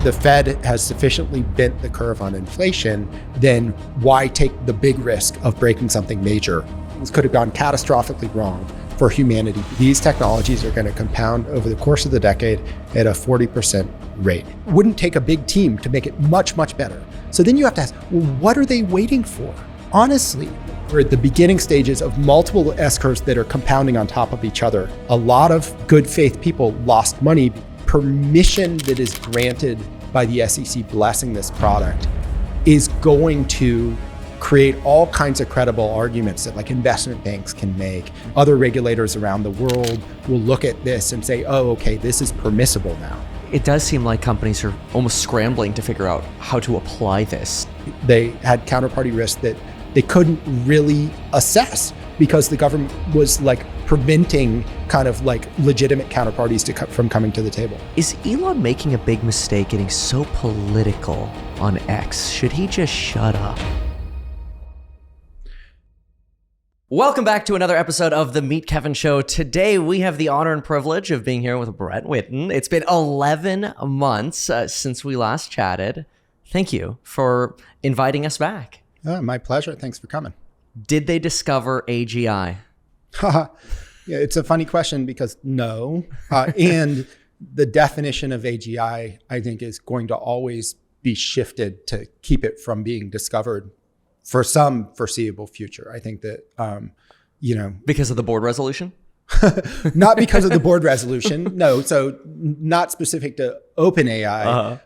the Fed has sufficiently bent the curve on inflation, then why take the big risk of breaking something major? This could have gone catastrophically wrong for humanity. These technologies are going to compound over the course of the decade at a 40% rate. It wouldn't take a big team to make it much, much better. So then you have to ask, well, what are they waiting for? Honestly, we're at the beginning stages of multiple S-curves that are compounding on top of each other. A lot of good faith people lost money. Permission that is granted by the SEC blessing this product is going to create all kinds of credible arguments that like investment banks can make. Other regulators around the world will look at this and say, oh, okay, this is permissible now. It does seem like companies are almost scrambling to figure out how to apply this. They had counterparty risk that they couldn't really assess because the government was like preventing kind of like legitimate counterparties from coming to the table. Is Elon making a big mistake getting so political on X? Should he just shut up? Welcome back to another episode of the Meet Kevin Show. Today, we have the honor and privilege of being here with Brett Whitten. It's been 11 months since we last chatted. Thank you for inviting us back. My pleasure. Thanks for coming. Did they discover AGI? Yeah, it's a funny question because no. And the definition of AGI, I think, is going to always be shifted to keep it from being discovered for some foreseeable future. I think that, Because of the board resolution? Not because of the board resolution. No. So not specific to OpenAI.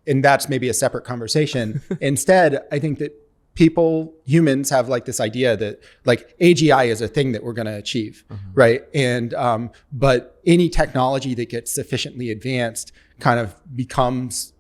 And that's maybe a separate conversation. Instead, I think that humans have like this idea that like AGI is a thing that we're going to achieve, right? And but any technology that gets sufficiently advanced kind of becomes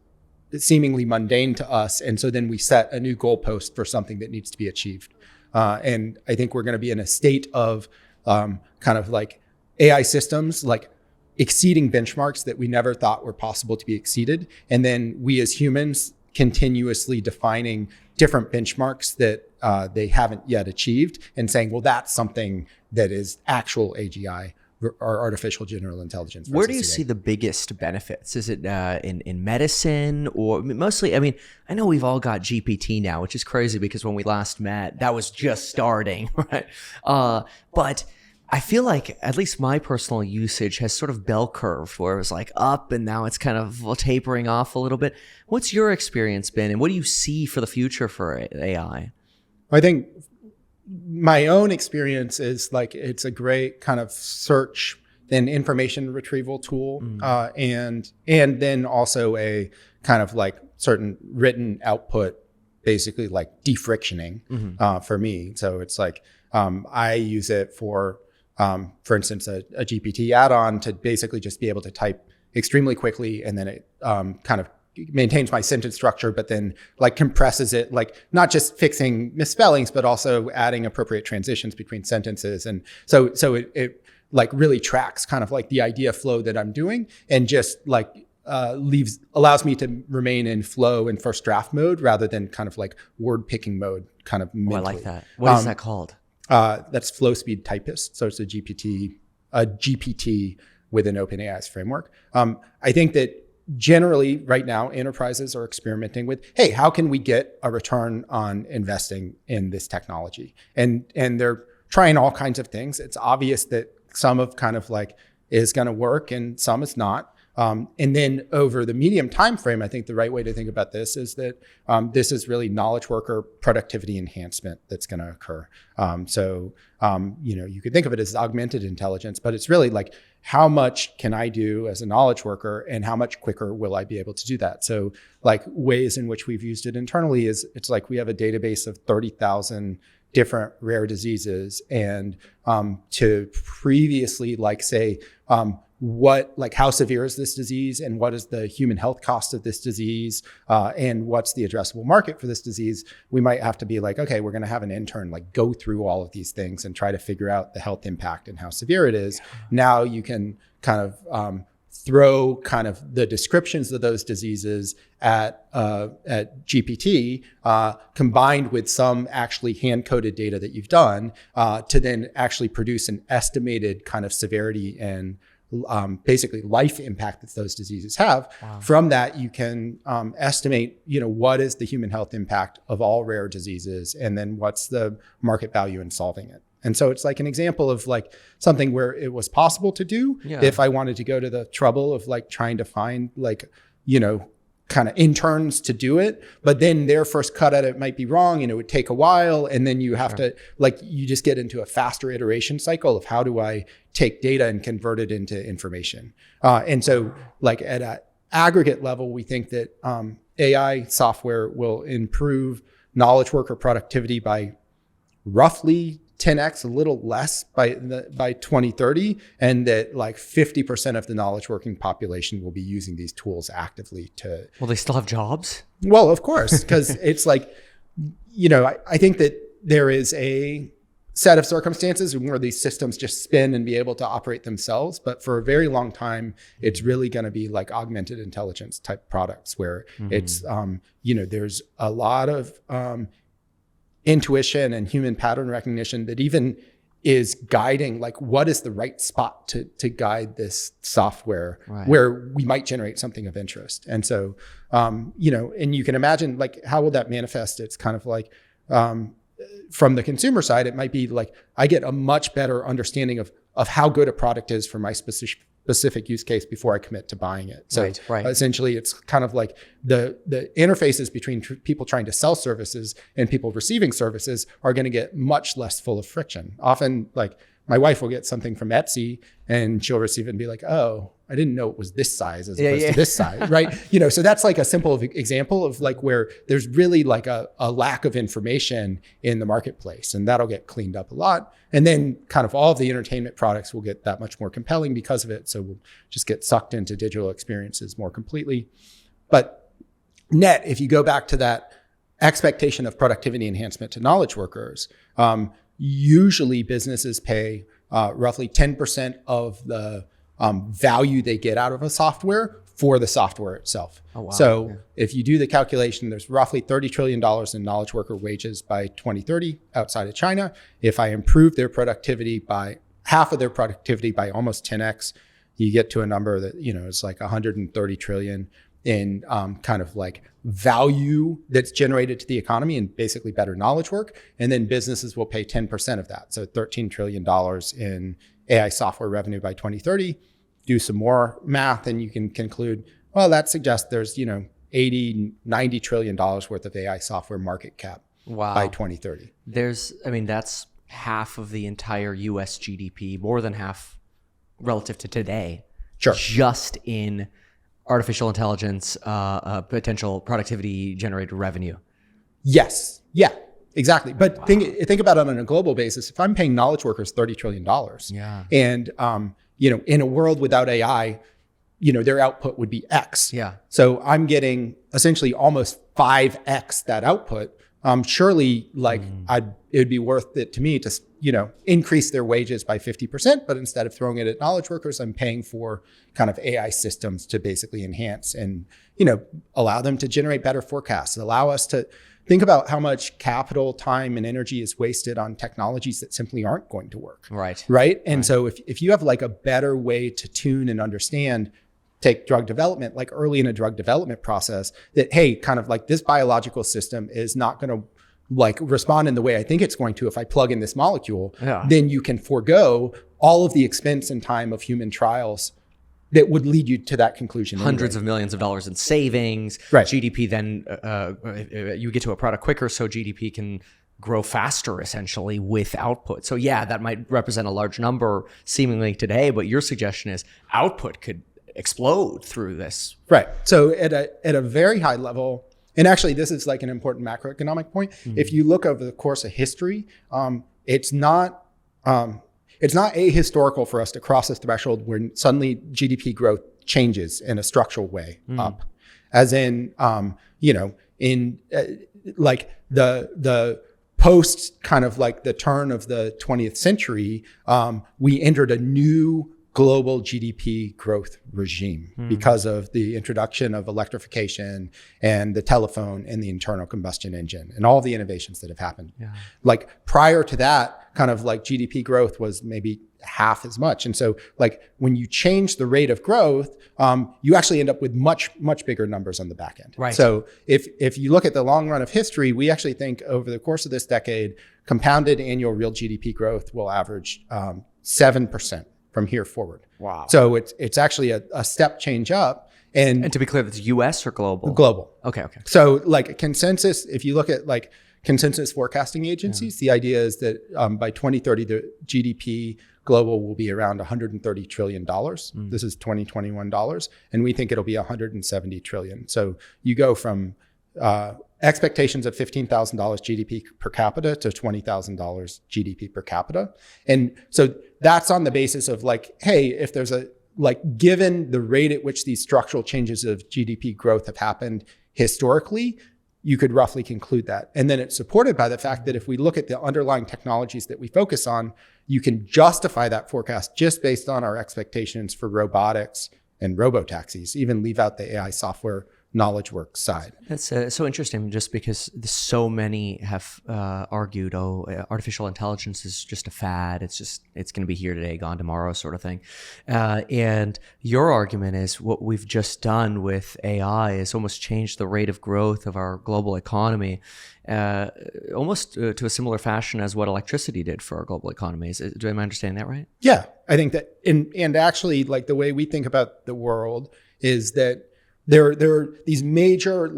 seemingly mundane to us, and so then we set a new goalpost for something that needs to be achieved. And I think we're going to be in a state of kind of like AI systems like exceeding benchmarks that we never thought were possible to be exceeded, and then we as humans continuously defining different benchmarks that they haven't yet achieved and saying, well, that's something that is actual AGI or artificial general intelligence. Where do you see the biggest benefits? Is it in medicine or mostly? I mean, I know we've all got GPT now, which is crazy because when we last met, that was just starting, right? But I feel like at least my personal usage has sort of bell curved where it was like up and now it's kind of tapering off a little bit. What's your experience been and what do you see for the future for AI? I think my own experience is like it's a great kind of search and information retrieval tool, and then also a kind of like certain written output, basically like defrictioning for me. So it's like I use it for instance, a GPT add-on to basically just be able to type extremely quickly, and then it kind of maintains my sentence structure, but then like compresses it, like not just fixing misspellings, but also adding appropriate transitions between sentences. And so it like really tracks kind of like the idea flow that I'm doing and just like allows me to remain in flow and first draft mode rather than kind of like word picking mode kind of mentally. I like that. What is that called? That's flow speed typist. So it's a GPT within OpenAI's framework. I think that generally right now enterprises are experimenting with, hey, how can we get a return on investing in this technology? And they're trying all kinds of things. It's obvious that some of kind of like is going to work and some is not. And then over the medium time frame, I think the right way to think about this is that this is really knowledge worker productivity enhancement that's going to occur. You could think of it as augmented intelligence, but it's really like how much can I do as a knowledge worker and how much quicker will I be able to do that? So like ways in which we've used it internally is it's like we have a database of 30,000 different rare diseases, and to previously like say, how severe is this disease and what is the human health cost of this disease and what's the addressable market for this disease, we might have to be like, okay, we're going to have an intern like go through all of these things and try to figure out the health impact and how severe it is. Now you can kind of throw kind of the descriptions of those diseases at GPT combined with some actually hand-coded data that you've done to then actually produce an estimated kind of severity and basically life impact that those diseases have. Wow. From that, you can estimate, what is the human health impact of all rare diseases, and then what's the market value in solving it. And so it's like an example of like something where it was possible to do if I wanted to go to the trouble of like trying to find like, kind of interns to do it, but then their first cut at it might be wrong and it would take a while. And then you have to like, you just get into a faster iteration cycle of how do I take data and convert it into information. And so like at an aggregate level, we think that AI software will improve knowledge worker productivity by roughly 10x, a little less by 2030, and that like 50% of the knowledge working population will be using these tools actively to. Will they still have jobs? Well, of course, because it's like, I think that there is a set of circumstances where these systems just spin and be able to operate themselves. But for a very long time, it's really going to be like augmented intelligence type products where it's, there's a lot of intuition and human pattern recognition that even is guiding like what is the right spot to guide this software where we might generate something of interest. And so and you can imagine like how will that manifest? It's kind of like from the consumer side, it might be like I get a much better understanding of how good a product is for my specific use case before I commit to buying it. So essentially it's kind of like the interfaces between people trying to sell services and people receiving services are going to get much less full of friction. Often like my wife will get something from Etsy and she'll receive it and be like, oh, I didn't know it was this size as opposed to this size, right? So that's like a simple example of like where there's really like a lack of information in the marketplace, and that'll get cleaned up a lot. And then kind of all of the entertainment products will get that much more compelling because of it. So we'll just get sucked into digital experiences more completely. But net, if you go back to that expectation of productivity enhancement to knowledge workers, usually businesses pay roughly 10% of the value they get out of a software for the software itself. Oh, wow. So if you do the calculation, there's roughly $30 trillion in knowledge worker wages by 2030 outside of China. If I improve their productivity by half of their productivity by almost 10x, you get to a number that, it's like 130 trillion in kind of like value that's generated to the economy and basically better knowledge work. And then businesses will pay 10% of that. So $13 trillion in AI software revenue by 2030. Do some more math and you can conclude, well, that suggests there's, 80, $90 trillion worth of AI software market cap by 2030. That's half of the entire US GDP, more than half relative to today. Sure. Just in artificial intelligence, potential productivity generated revenue. Yes. Yeah, exactly. But think about it on a global basis. If I'm paying knowledge workers $30 trillion and, in a world without AI, their output would be X. Yeah. So I'm getting essentially almost 5X that output. Surely it would be worth it to me to, increase their wages by 50%, but instead of throwing it at knowledge workers, I'm paying for kind of AI systems to basically enhance and, allow them to generate better forecasts, allow us to think about how much capital, time, and energy is wasted on technologies that simply aren't going to work. Right. And so if you have like a better way to tune and understand, take drug development, like early in a drug development process, that, hey, kind of like this biological system is not going to like respond in the way I think it's going to if I plug in this molecule, then you can forego all of the expense and time of human trials that would lead you to that conclusion. Hundreds of millions of dollars in savings. Right. GDP then, you get to a product quicker, so GDP can grow faster essentially with output. So yeah, that might represent a large number seemingly today, but your suggestion is output could explode through this. Right. So at a very high level, and actually this is like an important macroeconomic point. Mm-hmm. If you look over the course of history, it's not ahistorical for us to cross this threshold where suddenly GDP growth changes in a structural way up, as in, like the post kind of like the turn of the 20th century, we entered a new global GDP growth regime because of the introduction of electrification and the telephone and the internal combustion engine and all the innovations that have happened. Yeah. Like prior to that, kind of like GDP growth was maybe half as much. And so like when you change the rate of growth, you actually end up with much, much bigger numbers on the back end. Right. So if you look at the long run of history, we actually think over the course of this decade, compounded annual real GDP growth will average 7% from here forward. Wow. So it's actually a step change up. And to be clear, that's US or global? Global. Okay. So like consensus, if you look at like consensus forecasting agencies, the idea is that by 2030, the GDP global will be around $130 trillion. This is 2021 dollars. And we think it'll be $170 trillion. So you go from expectations of $15,000 GDP per capita to $20,000 GDP per capita. And so that's on the basis of like, hey, if there's given the rate at which these structural changes of GDP growth have happened historically, you could roughly conclude that. And then it's supported by the fact that if we look at the underlying technologies that we focus on, you can justify that forecast just based on our expectations for robotics and robotaxis, even leave out the AI software knowledge work side. That's so interesting, just because so many have argued, artificial intelligence is just a fad. It's going to be here today, gone tomorrow, sort of thing. And your argument is what we've just done with AI is almost changed the rate of growth of our global economy, almost to a similar fashion as what electricity did for our global economy. Am I understanding that right? Yeah, I think that, and actually, like the way we think about the world is that there are these major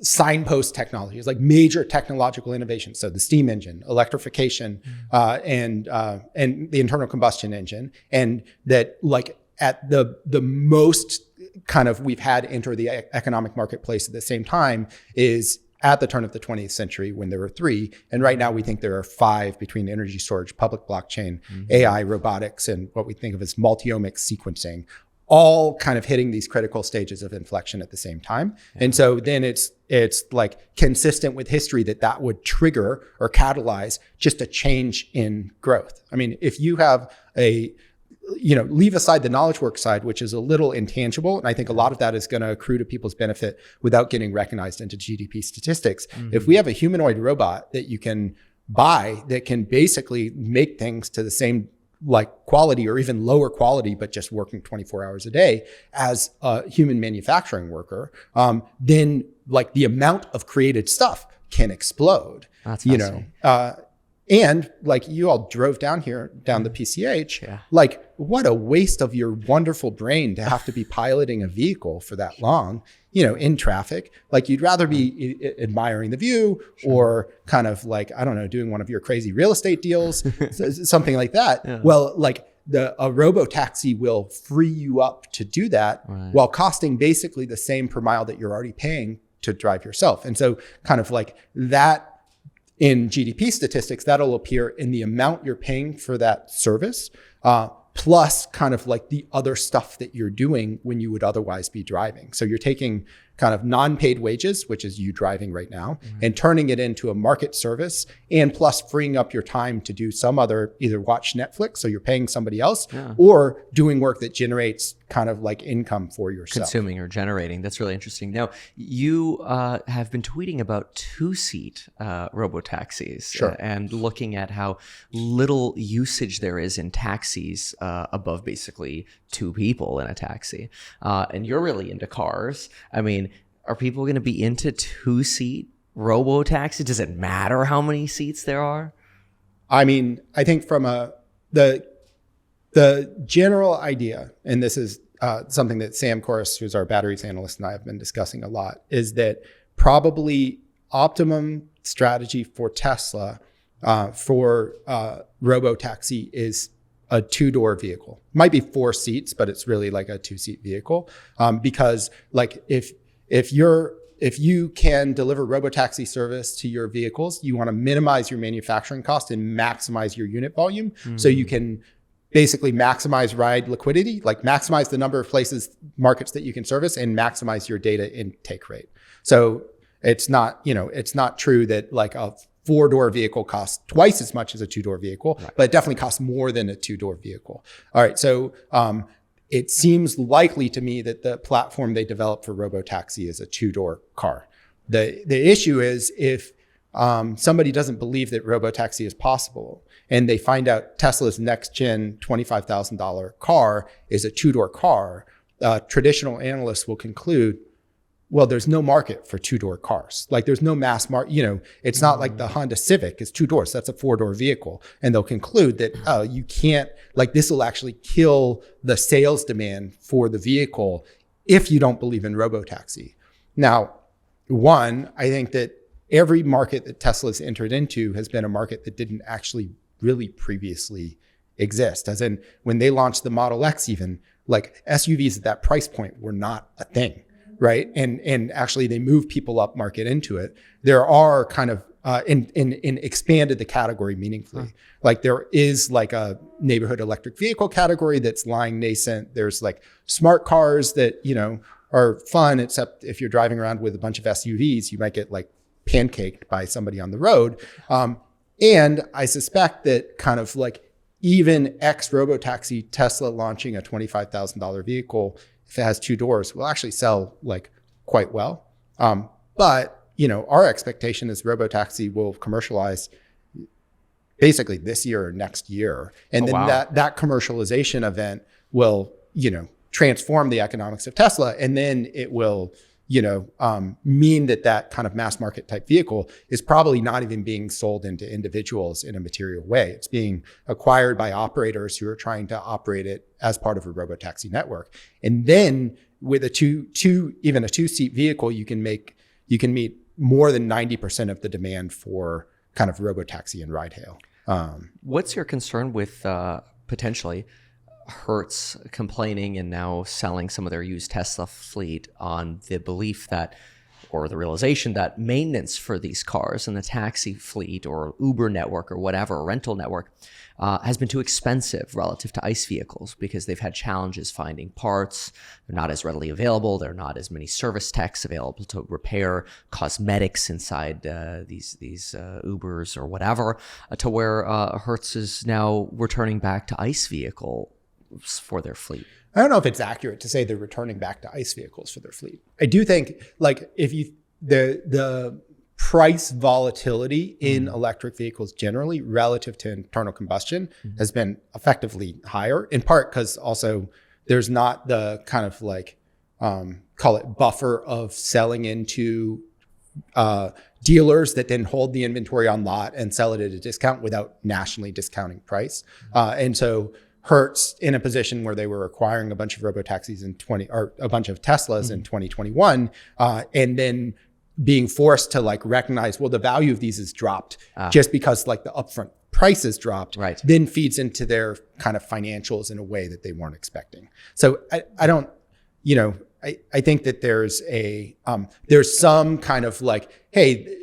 signpost technologies, like major technological innovations. So the steam engine, electrification, and the internal combustion engine, and that like at the most kind of we've had enter the economic marketplace at the same time is at the turn of the 20th century when there were 3. And right now we think there are 5 between energy storage, public blockchain, AI, robotics, and what we think of as multi-omics sequencing, all kind of hitting these critical stages of inflection at the same time. Yeah. And so then it's like consistent with history that would trigger or catalyze just a change in growth. I mean, if you have leave aside the knowledge work side, which is a little intangible, and I think a lot of that is going to accrue to people's benefit without getting recognized into GDP statistics. If we have a humanoid robot that you can buy that can basically make things to the same like quality or even lower quality, but just working 24 hours a day as a human manufacturing worker, then like the amount of created stuff can explode. That's and like you all drove down the PCH, like what a waste of your wonderful brain to have to be piloting a vehicle for that long, in traffic. Like you'd rather be admiring the view or kind of like, I don't know, doing one of your crazy real estate deals, something like that. Yeah. Well, like a Robotaxi will free you up to do that while costing basically the same per mile that you're already paying to drive yourself. And so kind of like that, in GDP statistics, that'll appear in the amount you're paying for that service, plus kind of like the other stuff that you're doing when you would otherwise be driving. So you're taking kind of non-paid wages, which is you driving right now, and turning it into a market service, and plus freeing up your time to do some other, either watch Netflix, so you're paying somebody else, or doing work that generates kind of like income for yourself. Consuming or generating. That's really interesting. Now, you have been tweeting about 2-seat robotaxis and looking at how little usage there is in taxis above basically 2 people in a taxi. And you're really into cars. I mean, are people going to be into 2-seat robotaxi? Does it matter how many seats there are? I mean, I think from the general idea, and this is something that Sam Corris, who's our batteries analyst, and I have been discussing a lot, is that probably optimum strategy for Tesla for Robotaxi is a 2-door vehicle. Might be 4 seats, but it's really like a 2-seat vehicle. Because like if you can deliver Robotaxi service to your vehicles, you want to minimize your manufacturing cost and maximize your unit volume. So you can basically maximize ride liquidity, like maximize the number of markets that you can service, and maximize your data intake rate. So it's not true that like a 4-door vehicle costs twice as much as a 2-door vehicle, but it definitely costs more than a 2-door vehicle. All right. So it seems likely to me that the platform they developed for Robotaxi is a 2-door car. The issue is if somebody doesn't believe that Robotaxi is possible, and they find out Tesla's next gen $25,000 car is a two-door car, traditional analysts will conclude, well, there's no market for two-door cars. Like there's no mass market, it's not like the Honda Civic is two doors. That's a four-door vehicle. And they'll conclude that, oh, you can't, like this will actually kill the sales demand for the vehicle if you don't believe in Robotaxi. Now, one, I think that every market that Tesla's entered into has been a market that didn't actually really previously exist. As in when they launched the Model X, even like SUVs at that price point were not a thing. Right. And actually they move people up market into it. There are kind of in expanded the category meaningfully. Like there is like a neighborhood electric vehicle category that's lying nascent. There's like smart cars that, are fun, except if you're driving around with a bunch of SUVs, you might get like pancaked by somebody on the road. And I suspect that kind of like even ex Robotaxi Tesla launching a $25,000 vehicle, if it has two doors, will actually sell like quite well. But, our expectation is Robotaxi will commercialize basically this year or next year. And then that commercialization event will, transform the economics of Tesla. And then it will, mean that kind of mass market type vehicle is probably not even being sold into individuals in a material way. It's being acquired by operators who are trying to operate it as part of a Robotaxi network. And then with a even a two-seat vehicle, you can meet more than 90% of the demand for kind of Robotaxi and ride hail. What's your concern with potentially Hertz complaining and now selling some of their used Tesla fleet on the belief that, or the realization that maintenance for these cars and the taxi fleet or Uber network or whatever, rental network, has been too expensive relative to ICE vehicles because they've had challenges finding parts. They're not as readily available. There are not as many service techs available to repair cosmetics inside these Ubers or whatever, to where Hertz is now returning back to ICE vehicle for their fleet. I don't know if it's accurate to say they're returning back to ICE vehicles for their fleet. I do think like if the price volatility in electric vehicles generally relative to internal combustion has been effectively higher, in part because also there's not the kind of like, call it buffer of selling into dealers that then hold the inventory on lot and sell it at a discount without nationally discounting price. And so Hertz in a position where they were acquiring a bunch of Robotaxis or a bunch of Teslas in 2021, and then being forced to like recognize, well, the value of these has dropped just because like the upfront prices dropped, right, then feeds into their kind of financials in a way that they weren't expecting. So I don't, I think that there's some kind of like, hey,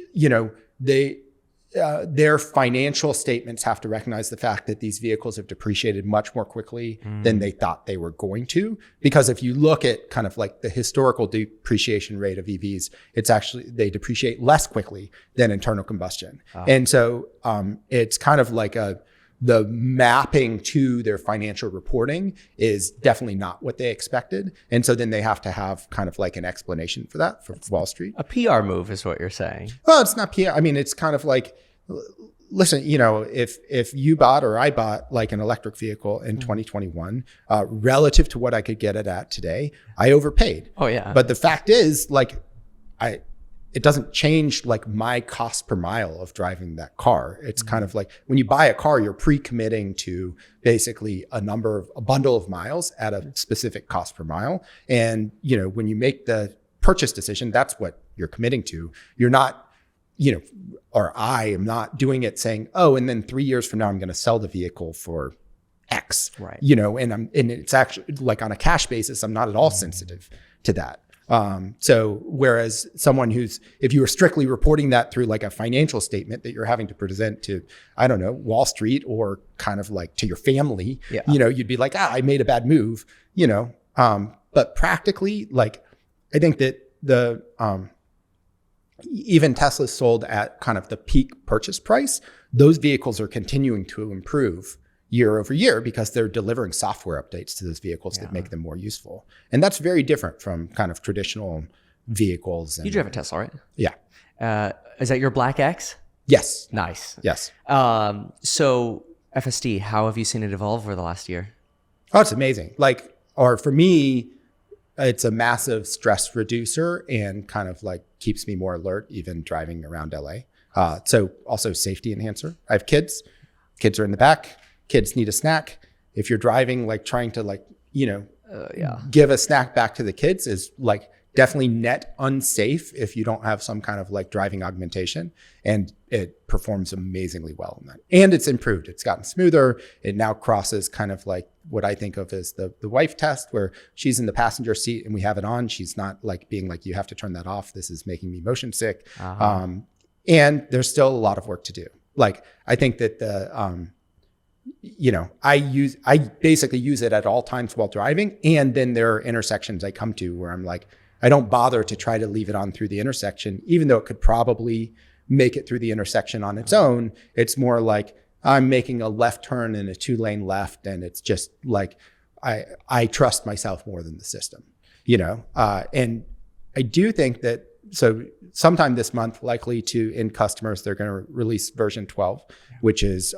their financial statements have to recognize the fact that these vehicles have depreciated much more quickly than they thought they were going to. Because if you look at kind of like the historical depreciation rate of EVs, it's actually, they depreciate less quickly than internal combustion. And so it's kind of like the mapping to their financial reporting is definitely not what they expected. And so then they have to have kind of like an explanation for that for Wall Street. A PR move is what you're saying. Well, it's not PR. I mean, it's kind of like, listen, if you bought or I bought like an electric vehicle in 2021, relative to what I could get it at today, I overpaid. Oh yeah. But the fact is like, it doesn't change like my cost per mile of driving that car. It's kind of like when you buy a car, you're pre-committing to basically a bundle of miles at a specific cost per mile. And, when you make the purchase decision, that's what you're committing to. You're not, or I am not doing it saying, oh, and then 3 years from now, I'm going to sell the vehicle for X, right? And it's actually like on a cash basis, I'm not at all sensitive to that. So whereas someone if you were strictly reporting that through like a financial statement that you're having to present to, I don't know, Wall Street or kind of like to your family, you'd be like, I made a bad move, but practically, like, I think that even Tesla sold at kind of the peak purchase price, those vehicles are continuing to improve year over year because they're delivering software updates to those vehicles that make them more useful. And that's very different from kind of traditional vehicles. You drive a Tesla, right? Yeah. Is that your Black X? Yes. Nice. Yes. So FSD, how have you seen it evolve over the last year? Oh, it's amazing. Like, or for me, it's a massive stress reducer and kind of like keeps me more alert, even driving around LA. So also safety enhancer. I have kids. Kids are in the back. Kids need a snack. If you're driving, like trying to like, give a snack back to the kids is like definitely net unsafe if you don't have some kind of like driving augmentation, and it performs amazingly well in that. And it's improved. It's gotten smoother. It now crosses kind of like what I think of as the wife test, where she's in the passenger seat and we have it on. She's not like being like, you have to turn that off. This is making me motion sick. And there's still a lot of work to do. Like, I think that I basically use it at all times while driving. And then there are intersections I come to where I'm like, I don't bother to try to leave it on through the intersection, even though it could probably make it through the intersection on its own. It's more like I'm making a left turn in a 2-lane left. And it's just like, I trust myself more than the system, and I do think that, so sometime this month, likely to end customers, they're going to release version 12, which is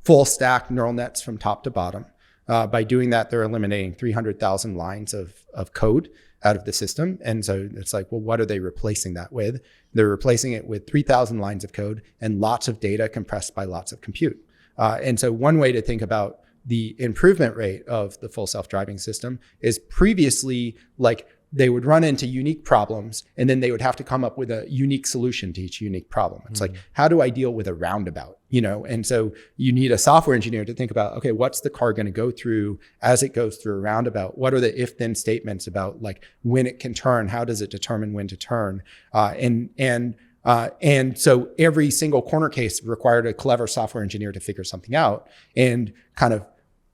full stack neural nets from top to bottom. By doing that, they're eliminating 300,000 lines of code out of the system. And so it's like, well, what are they replacing that with? They're replacing it with 3,000 lines of code and lots of data compressed by lots of compute. And so one way to think about the improvement rate of the full self-driving system is previously like they would run into unique problems and then they would have to come up with a unique solution to each unique problem. It's like, how do I deal with a roundabout? And so you need a software engineer to think about, okay, what's the car going to go through as it goes through a roundabout? What are the if-then statements about like when it can turn? How does it determine when to turn? And so every single corner case required a clever software engineer to figure something out, and kind of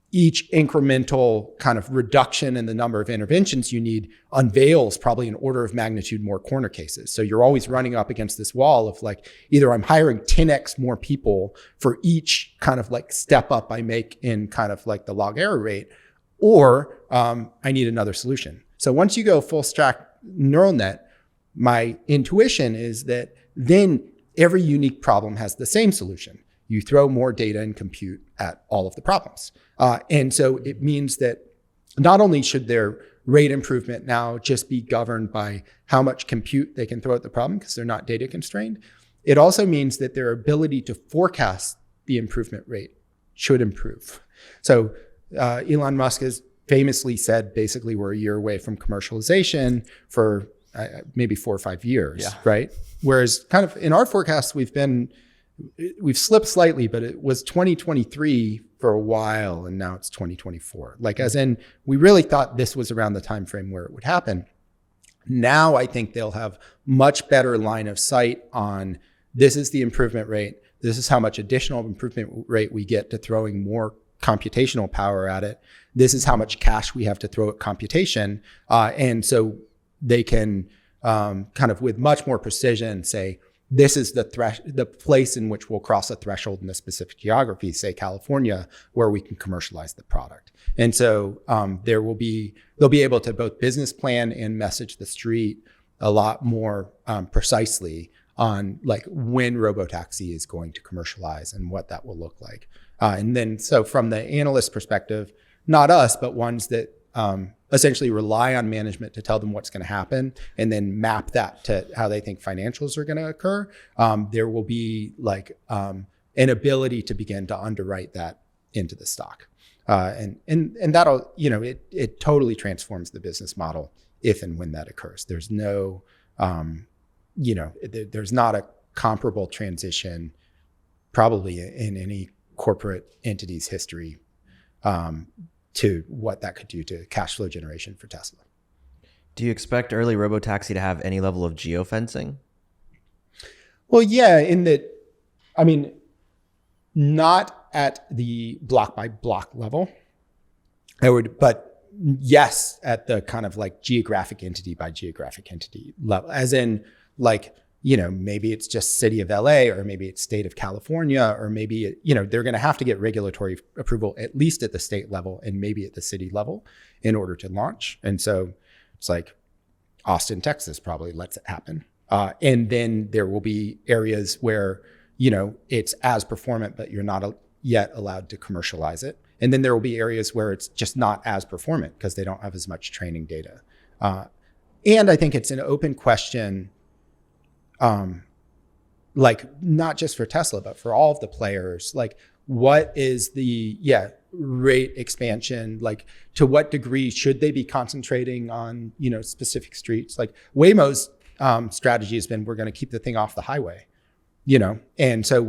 each incremental kind of reduction in the number of interventions you need unveils probably an order of magnitude more corner cases. So you're always running up against this wall of like, either I'm hiring 10x more people for each kind of like step up I make in kind of like the log error rate, or I need another solution. So once you go full stack neural net, my intuition is that then every unique problem has the same solution. You throw more data and compute at all of the problems. And so it means that not only should their rate improvement now just be governed by how much compute they can throw at the problem because they're not data constrained, it also means that their ability to forecast the improvement rate should improve. So Elon Musk has famously said, basically, we're a year away from commercialization for maybe 4 or 5 years, right? Whereas kind of in our forecasts, we've slipped slightly, but it was 2023 for a while, and now it's 2024. Like, as in, we really thought this was around the time frame where it would happen. Now I think they'll have much better line of sight on, this is the improvement rate. This is how much additional improvement rate we get to throwing more computational power at it. This is how much cash we have to throw at computation. And so they can kind of with much more precision say, this is the place in which we'll cross a threshold in a specific geography, say California, where we can commercialize the product. And so they'll be able to both business plan and message the street a lot more precisely on like when Robotaxi is going to commercialize and what that will look like. And then, so from the analyst perspective, not us, but ones that essentially rely on management to tell them what's going to happen and then map that to how they think financials are going to occur, there will be like an ability to begin to underwrite that into the stock. And that'll, it totally transforms the business model if and when that occurs. There's no, there's not a comparable transition probably in any corporate entity's history to what that could do to cash flow generation for Tesla. Do you expect early Robotaxi to have any level of geofencing? Well, yeah, in that, I mean, not at the block by block level. But yes, at the kind of like geographic entity by geographic entity level, as in like, maybe it's just city of LA, or maybe it's state of California, or maybe, they're going to have to get regulatory approval, at least at the state level and maybe at the city level in order to launch. And so it's like Austin, Texas probably lets it happen. And then there will be areas where, it's as performant, but you're not yet allowed to commercialize it. And then there will be areas where it's just not as performant because they don't have as much training data. And I think it's an open question, like not just for Tesla, but for all of the players. Like, what is the rate expansion? Like, to what degree should they be concentrating on, you know, specific streets? Like Waymo's strategy has been, we're going to keep the thing off the highway, you know, and so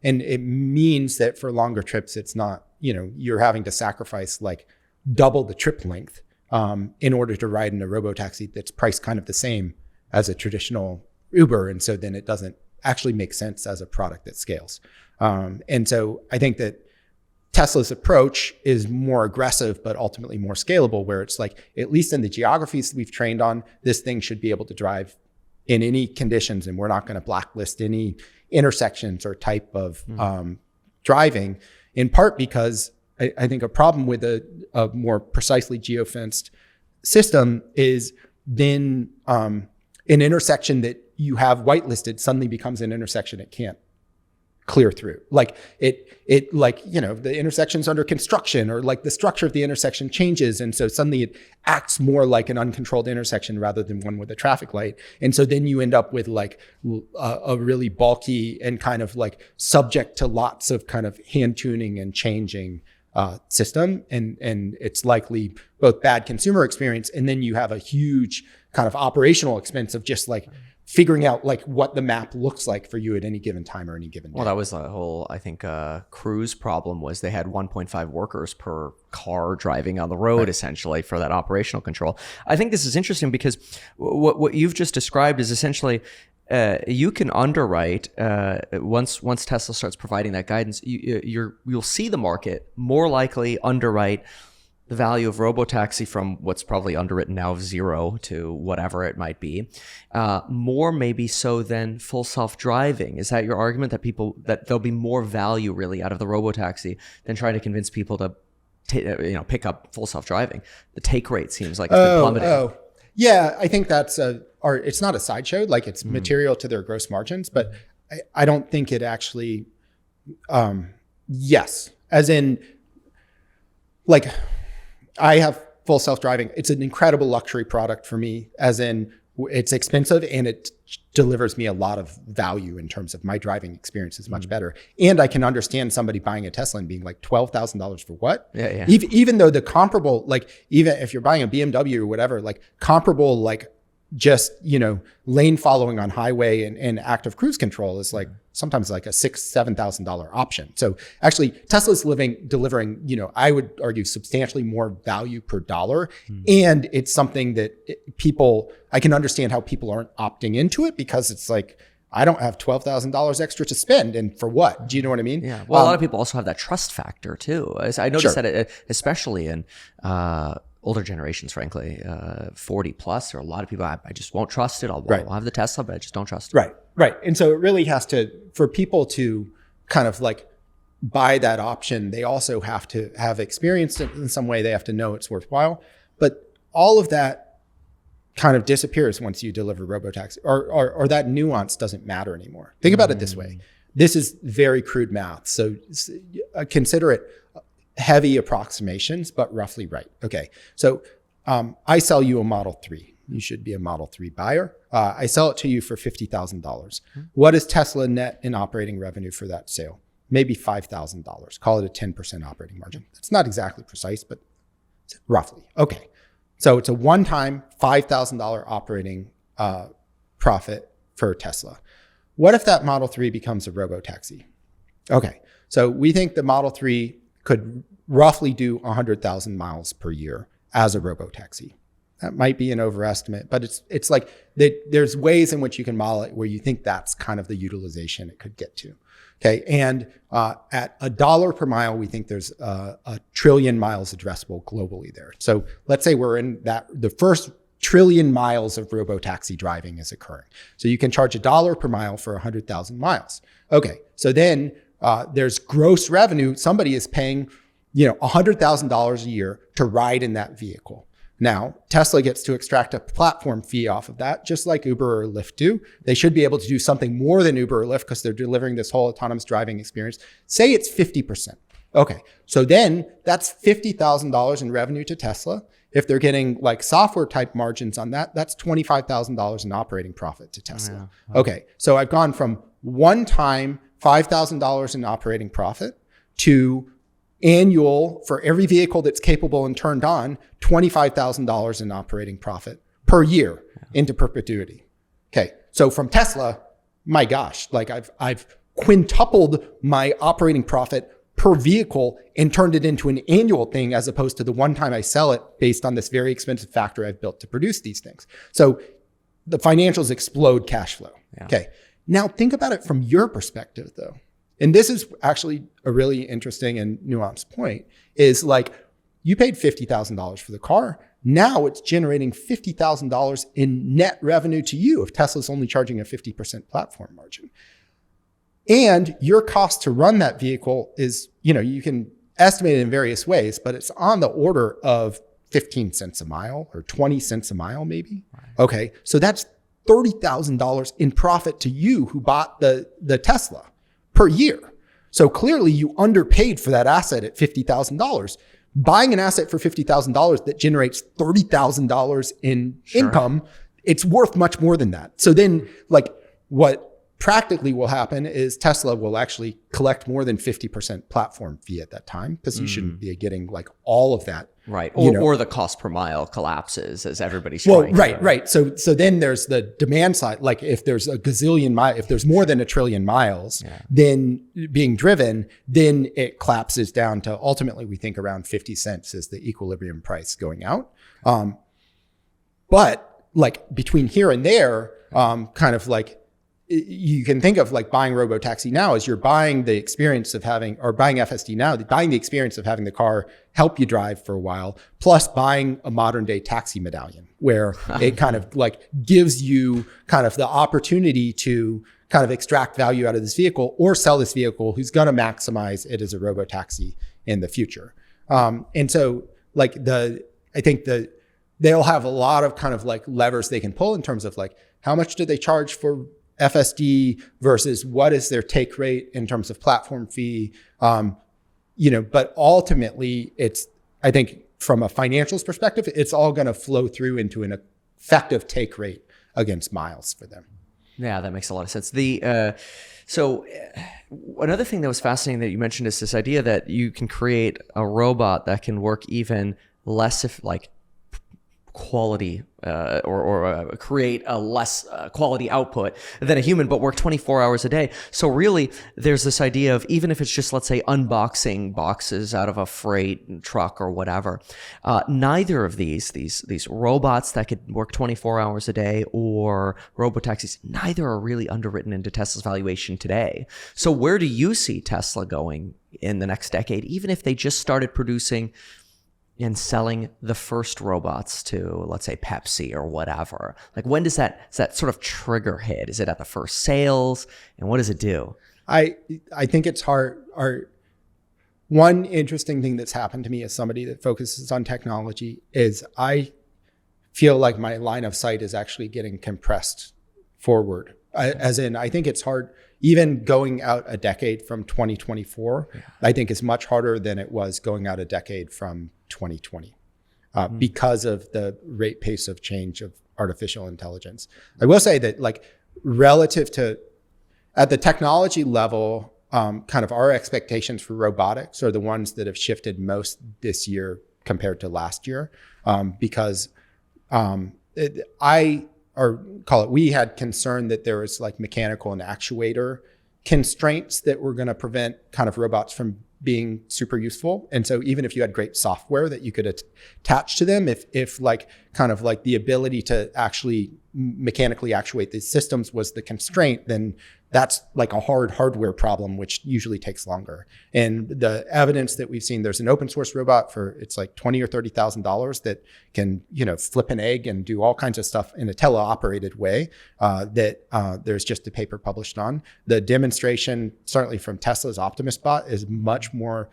and it means that for longer trips, it's not, you know, you're having to sacrifice like double the trip length in order to ride in a robotaxi that's priced kind of the same as a traditional Uber. And so then it doesn't actually make sense as a product that scales. And so I think that Tesla's approach is more aggressive, but ultimately more scalable, where it's like, at least in the geographies that we've trained on, this thing should be able to drive in any conditions. And we're not going to blacklist any intersections or type of driving, in part because I think a problem with a more precisely geofenced system is then an intersection that you have whitelisted suddenly becomes an intersection it can't clear through. Like it like, you know, the intersection's under construction, or like the structure of the intersection changes. And so suddenly it acts more like an uncontrolled intersection rather than one with a traffic light. And so then you end up with like a really bulky and kind of like subject to lots of kind of hand tuning and changing system. And it's likely both bad consumer experience, and then you have a huge kind of operational expense of just like figuring out like what the map looks like for you at any given time or any given day. Well, that was the whole, I think, Cruise problem was they had 1.5 workers per car driving on the road, essentially, for that operational control. I think this is interesting because what you've just described is essentially you can underwrite once Tesla starts providing that guidance. You'll see the market more likely underwrite the value of Robotaxi from what's probably underwritten now of 0 to whatever it might be, more maybe so than full self-driving. Is that your argument, that there'll be more value really out of the Robotaxi than trying to convince people to pick up full self-driving? The take rate seems like it's been plummeting. Yeah, I think that's it's not a sideshow, like it's material to their gross margins, but I don't think it actually, yes, as in like, I have full self-driving. It's an incredible luxury product for me, as in it's expensive and it delivers me a lot of value in terms of my driving experience is much better. And I can understand somebody buying a Tesla and being like, $12,000 for what? Yeah. Even though the comparable, like even if you're buying a BMW or whatever, like comparable, like just, you know, lane following on highway and active cruise control is like sometimes like a $6,000-$7,000 option. So actually Tesla's delivering, you know, I would argue substantially more value per dollar. And it's something that I can understand how people aren't opting into it, because it's like, I don't have $12,000 extra to spend, and for what? Do you know what I mean? Yeah. Well, a lot of people also have that trust factor too. I noticed that especially in older generations, frankly, 40 plus, there are a lot of people, I just won't trust it. I'll have the Tesla, but I just don't trust it. Right. And so it really has to, for people to kind of like buy that option, they also have to have experienced it in some way. They have to know it's worthwhile. But all of that kind of disappears once you deliver Robotaxi, or that nuance doesn't matter anymore. Think about it this way. This is very crude math. So consider it heavy approximations, but roughly right. Okay. So I sell you a Model 3. You should be a Model 3 buyer. I sell it to you for $50,000. What is Tesla net in operating revenue for that sale? Maybe $5,000. Call it a 10% operating margin. It's not exactly precise, but roughly. Okay. So it's a one-time $5,000 operating profit for Tesla. What if that Model 3 becomes a Robotaxi? Okay. So we think the Model 3 could roughly do 100,000 miles per year as a Robotaxi. That might be an overestimate, but it's like there's ways in which you can model it where you think that's kind of the utilization it could get to. Okay, and at $1 per mile, we think there's a trillion miles addressable globally there. So let's say we're in the first trillion miles of Robotaxi driving is occurring. So you can charge $1 per mile for 100,000 miles. Okay, so then there's gross revenue. Somebody is paying, $100,000 a year to ride in that vehicle. Now, Tesla gets to extract a platform fee off of that, just like Uber or Lyft do. They should be able to do something more than Uber or Lyft because they're delivering this whole autonomous driving experience. Say it's 50%. Okay, so then that's $50,000 in revenue to Tesla. If they're getting like software type margins on that, that's $25,000 in operating profit to Tesla. Yeah. Okay, so I've gone from one time $5,000 in operating profit to annual, for every vehicle that's capable and turned on, $25,000 in operating profit per year into perpetuity. Okay, so from Tesla, my gosh, like I've quintupled my operating profit per vehicle and turned it into an annual thing as opposed to the one time I sell it based on this very expensive factory I've built to produce these things. So the financials explode cash flow. Yeah. Okay. Now think about it from your perspective though. And this is actually a really interesting and nuanced point is like you paid $50,000 for the car. Now it's generating $50,000 in net revenue to you if Tesla's only charging a 50% platform margin. And your cost to run that vehicle is, you can estimate it in various ways, but it's on the order of 15 cents a mile or 20 cents a mile, maybe. Right. Okay. So that's $30,000 in profit to you who bought the Tesla per year. So clearly you underpaid for that asset at $50,000. Buying an asset for $50,000 that generates $30,000 in income, it's worth much more than that. So then like what practically will happen is Tesla will actually collect more than 50% platform fee at that time because you shouldn't be getting like all of that. Right. Or the cost per mile collapses as everybody's trying right. So then there's the demand side. Like if there's a gazillion miles, if there's more than a trillion miles, then being driven, then it collapses down to ultimately we think around 50 cents is the equilibrium price going out. But like between here and there, kind of like you can think of like buying Robotaxi now as you're buying the experience of having, or buying FSD now, buying the experience of having the car help you drive for a while, plus buying a modern day taxi medallion where it kind of like gives you kind of the opportunity to kind of extract value out of this vehicle or sell this vehicle who's going to maximize it as a Robotaxi in the future. And so like I think they'll have a lot of kind of like levers they can pull in terms of like, how much do they charge for FSD versus what is their take rate in terms of platform fee? But ultimately I think from a financials perspective, it's all going to flow through into an effective take rate against miles for them. Yeah, that makes a lot of sense. So another thing that was fascinating that you mentioned is this idea that you can create a robot that can work even less quality or create a less quality output than a human, but work 24 hours a day. So really, there's this idea of even if it's just, let's say, unboxing boxes out of a freight truck or whatever, neither of these robots that could work 24 hours a day or robotaxis, neither are really underwritten into Tesla's valuation today. So where do you see Tesla going in the next decade, even if they just started producing and selling the first robots to, let's say, Pepsi or whatever? Like when does that sort of trigger hit? Is it at the first sales? And what does it do? I think it's hard. One interesting thing that's happened to me as somebody that focuses on technology is I feel like my line of sight is actually getting compressed forward. I think it's hard, even going out a decade from 2024, I think is much harder than it was going out a decade from 2020 because of the rate pace of change of artificial intelligence. I will say that like relative to at the technology level, kind of our expectations for robotics are the ones that have shifted most this year compared to last year because we had concern that there was like mechanical and actuator constraints that were going to prevent kind of robots from being super useful. And so even if you had great software that you could attach to them, if like kind of like the ability to actually mechanically actuate these systems was the constraint, then that's like a hard hardware problem, which usually takes longer. And the evidence that we've seen, there's an open source robot for it's like $20,000 or $30,000 that can, flip an egg and do all kinds of stuff in a teleoperated way. There's just a paper published on. The demonstration, certainly from Tesla's Optimus bot, is much more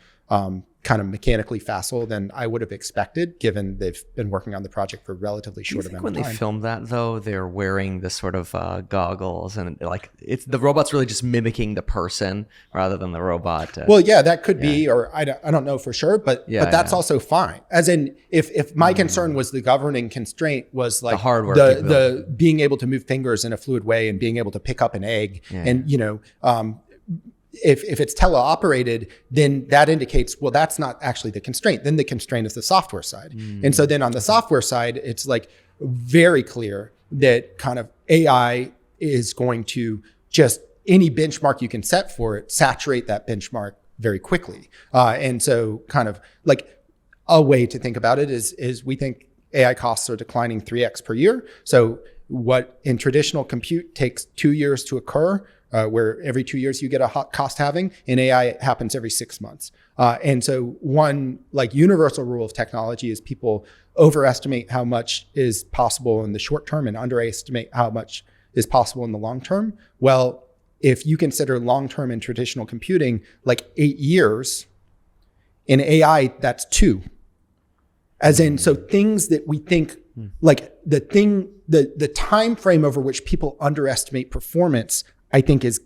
kind of mechanically facile than I would have expected, given they've been working on the project for a relatively short amount of time. When they filmed that, though, they're wearing this sort of goggles, and like it's the robot's really just mimicking the person rather than the robot. Well, yeah, that could be, or I don't know for sure, but that's also fine. As in, if my concern was the governing constraint was like the hardware, the being able to move fingers in a fluid way and being able to pick up an egg, and if it's teleoperated, then that indicates, well, that's not actually the constraint. Then the constraint is the software side. And so then on the software side, it's like very clear that kind of AI is going to just any benchmark you can set for it, saturate that benchmark very quickly. And so kind of like a way to think about it is we think AI costs are declining 3x per year. So what in traditional compute takes 2 years to occur, where every 2 years you get a cost halving, in AI it happens every 6 months. And so one like universal rule of technology is people overestimate how much is possible in the short term and underestimate how much is possible in the long term. Well, if you consider long term in traditional computing like 8 years, in AI that's 2. As in, so things that we think like the time frame over which people underestimate performance, I think is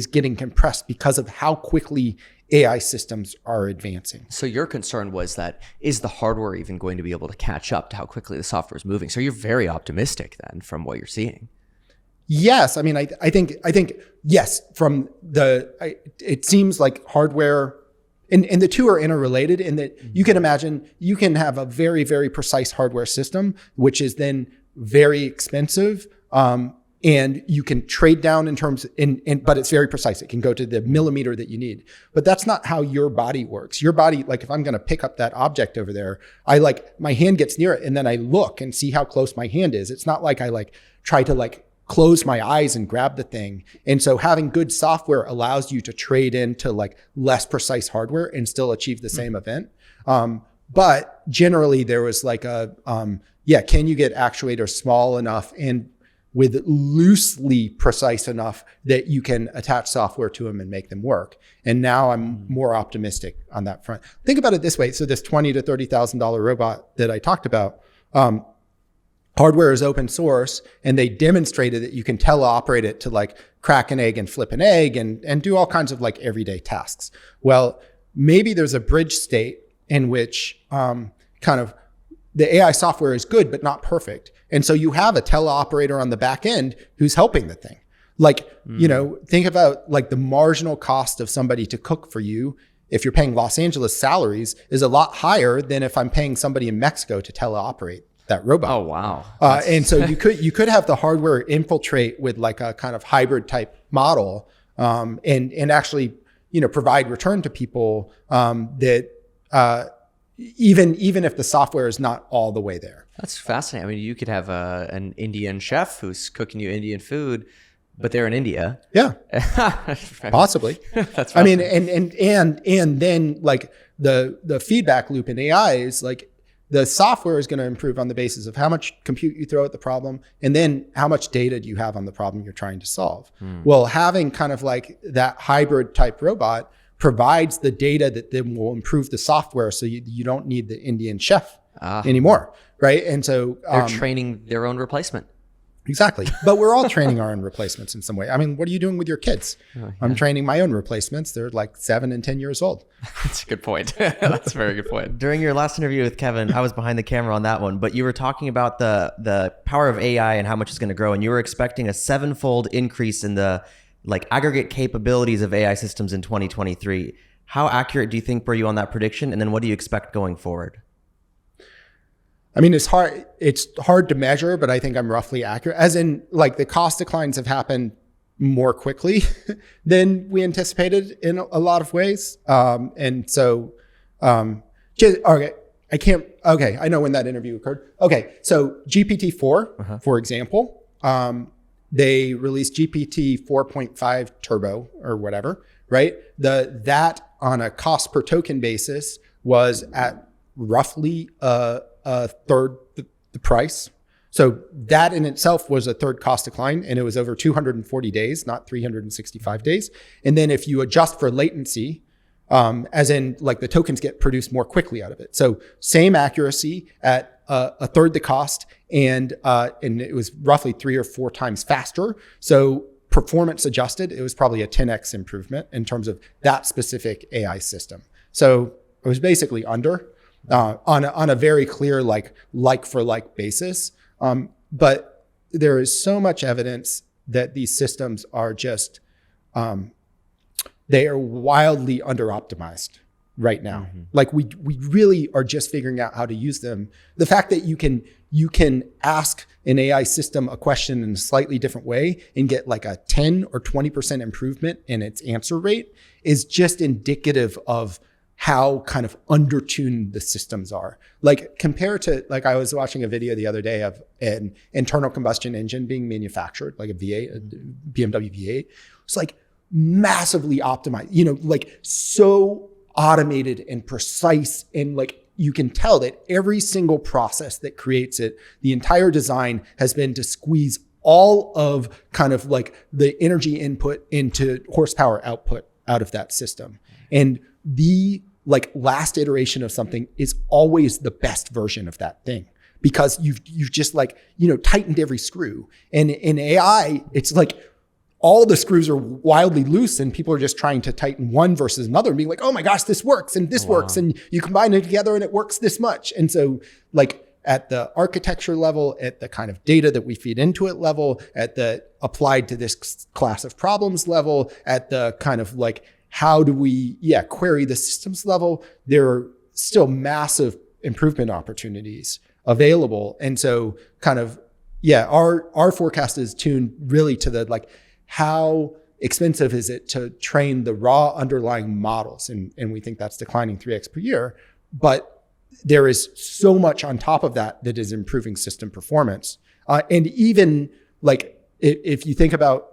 getting compressed because of how quickly AI systems are advancing. So your concern was that, is the hardware even going to be able to catch up to how quickly the software is moving? So you're very optimistic then from what you're seeing. Yes. I mean, I think yes, from it seems like hardware and the two are interrelated in that you can imagine you can have a very, very precise hardware system, which is then very expensive. And you can trade down in terms, but it's very precise. It can go to the millimeter that you need. But that's not how your body works. Your body, like if I'm going to pick up that object over there, I like my hand gets near it and then I look and see how close my hand is. It's not like I like try to like close my eyes and grab the thing. And so having good software allows you to trade into like less precise hardware and still achieve the same event. But generally there was like can you get actuators small enough and with loosely precise enough that you can attach software to them and make them work. And now I'm more optimistic on that front. Think about it this way. So this $20,000 to $30,000 robot that I talked about, hardware is open source, and they demonstrated that you can teleoperate it to like crack an egg and flip an egg and do all kinds of like everyday tasks. Well, maybe there's a bridge state in which kind of the AI software is good, but not perfect. And so you have a teleoperator on the back end who's helping the thing. Like, think about like the marginal cost of somebody to cook for you if you're paying Los Angeles salaries is a lot higher than if I'm paying somebody in Mexico to teleoperate that robot. Oh, wow. And so you could have the hardware infiltrate with like a kind of hybrid type model and actually, provide return to people that even if the software is not all the way there. That's fascinating. I mean, you could have an Indian chef who's cooking you Indian food, but they're in India. Yeah, possibly. That's I mean, and then like the feedback loop in AI is like the software is going to improve on the basis of how much compute you throw at the problem, and then how much data do you have on the problem you're trying to solve. Well, having kind of like that hybrid type robot provides the data that then will improve the software, so you don't need the Indian chef anymore, right? And so they're training their own replacement. Exactly. But we're all training our own replacements in some way. I mean, what are you doing with your kids? I'm training my own replacements. They're like 7 and 10 years old. That's a good point. That's a very good point. During your last interview with Kevin, I was behind the camera on that one, but you were talking about the power of AI and how much it's going to grow, and you were expecting a 7-fold increase in the like aggregate capabilities of AI systems in 2023. How accurate do you think were you on that prediction? And then what do you expect going forward? I mean, it's hard to measure, but I think I'm roughly accurate. As in, like, the cost declines have happened more quickly than we anticipated in a lot of ways. And so, okay, I know when that interview occurred. Okay, so GPT-4, for example, they released GPT 4.5 Turbo or whatever, right? That on a cost per token basis was at roughly a third the price. So that in itself was a third cost decline, and it was over 240 days, not 365 days. And then if you adjust for latency, as in like the tokens get produced more quickly out of it. So same accuracy at a third the cost, and it was roughly 3 or 4 times faster. So performance adjusted, it was probably a 10x improvement in terms of that specific AI system. So it was basically under on a very clear like for like basis. But there is so much evidence that these systems are just they are wildly under optimized right now. Like we really are just figuring out how to use them. The fact that you can ask an AI system a question in a slightly different way and get like a 10 or 20% improvement in its answer rate is just indicative of how kind of undertuned the systems are. Like compared to, like I was watching a video the other day of an internal combustion engine being manufactured, like a V8, a BMW V8. It's like massively optimized, like so automated and precise, and like you can tell that every single process that creates it, the entire design has been to squeeze all of kind of like the energy input into horsepower output out of that system. And the like last iteration of something is always the best version of that thing, because you've just like, tightened every screw. And in AI, it's like all the screws are wildly loose and people are just trying to tighten one versus another and being like, oh my gosh, this works and this works. And you combine it together and it works this much. And so like at the architecture level, at the kind of data that we feed into it level, at the applied to this class of problems level, at the kind of like, how do we, query the systems level, there are still massive improvement opportunities available. And so kind of, our forecast is tuned really to the like, how expensive is it to train the raw underlying models? And we think that's declining 3x per year. But there is so much on top of that that is improving system performance. And even like, if you think about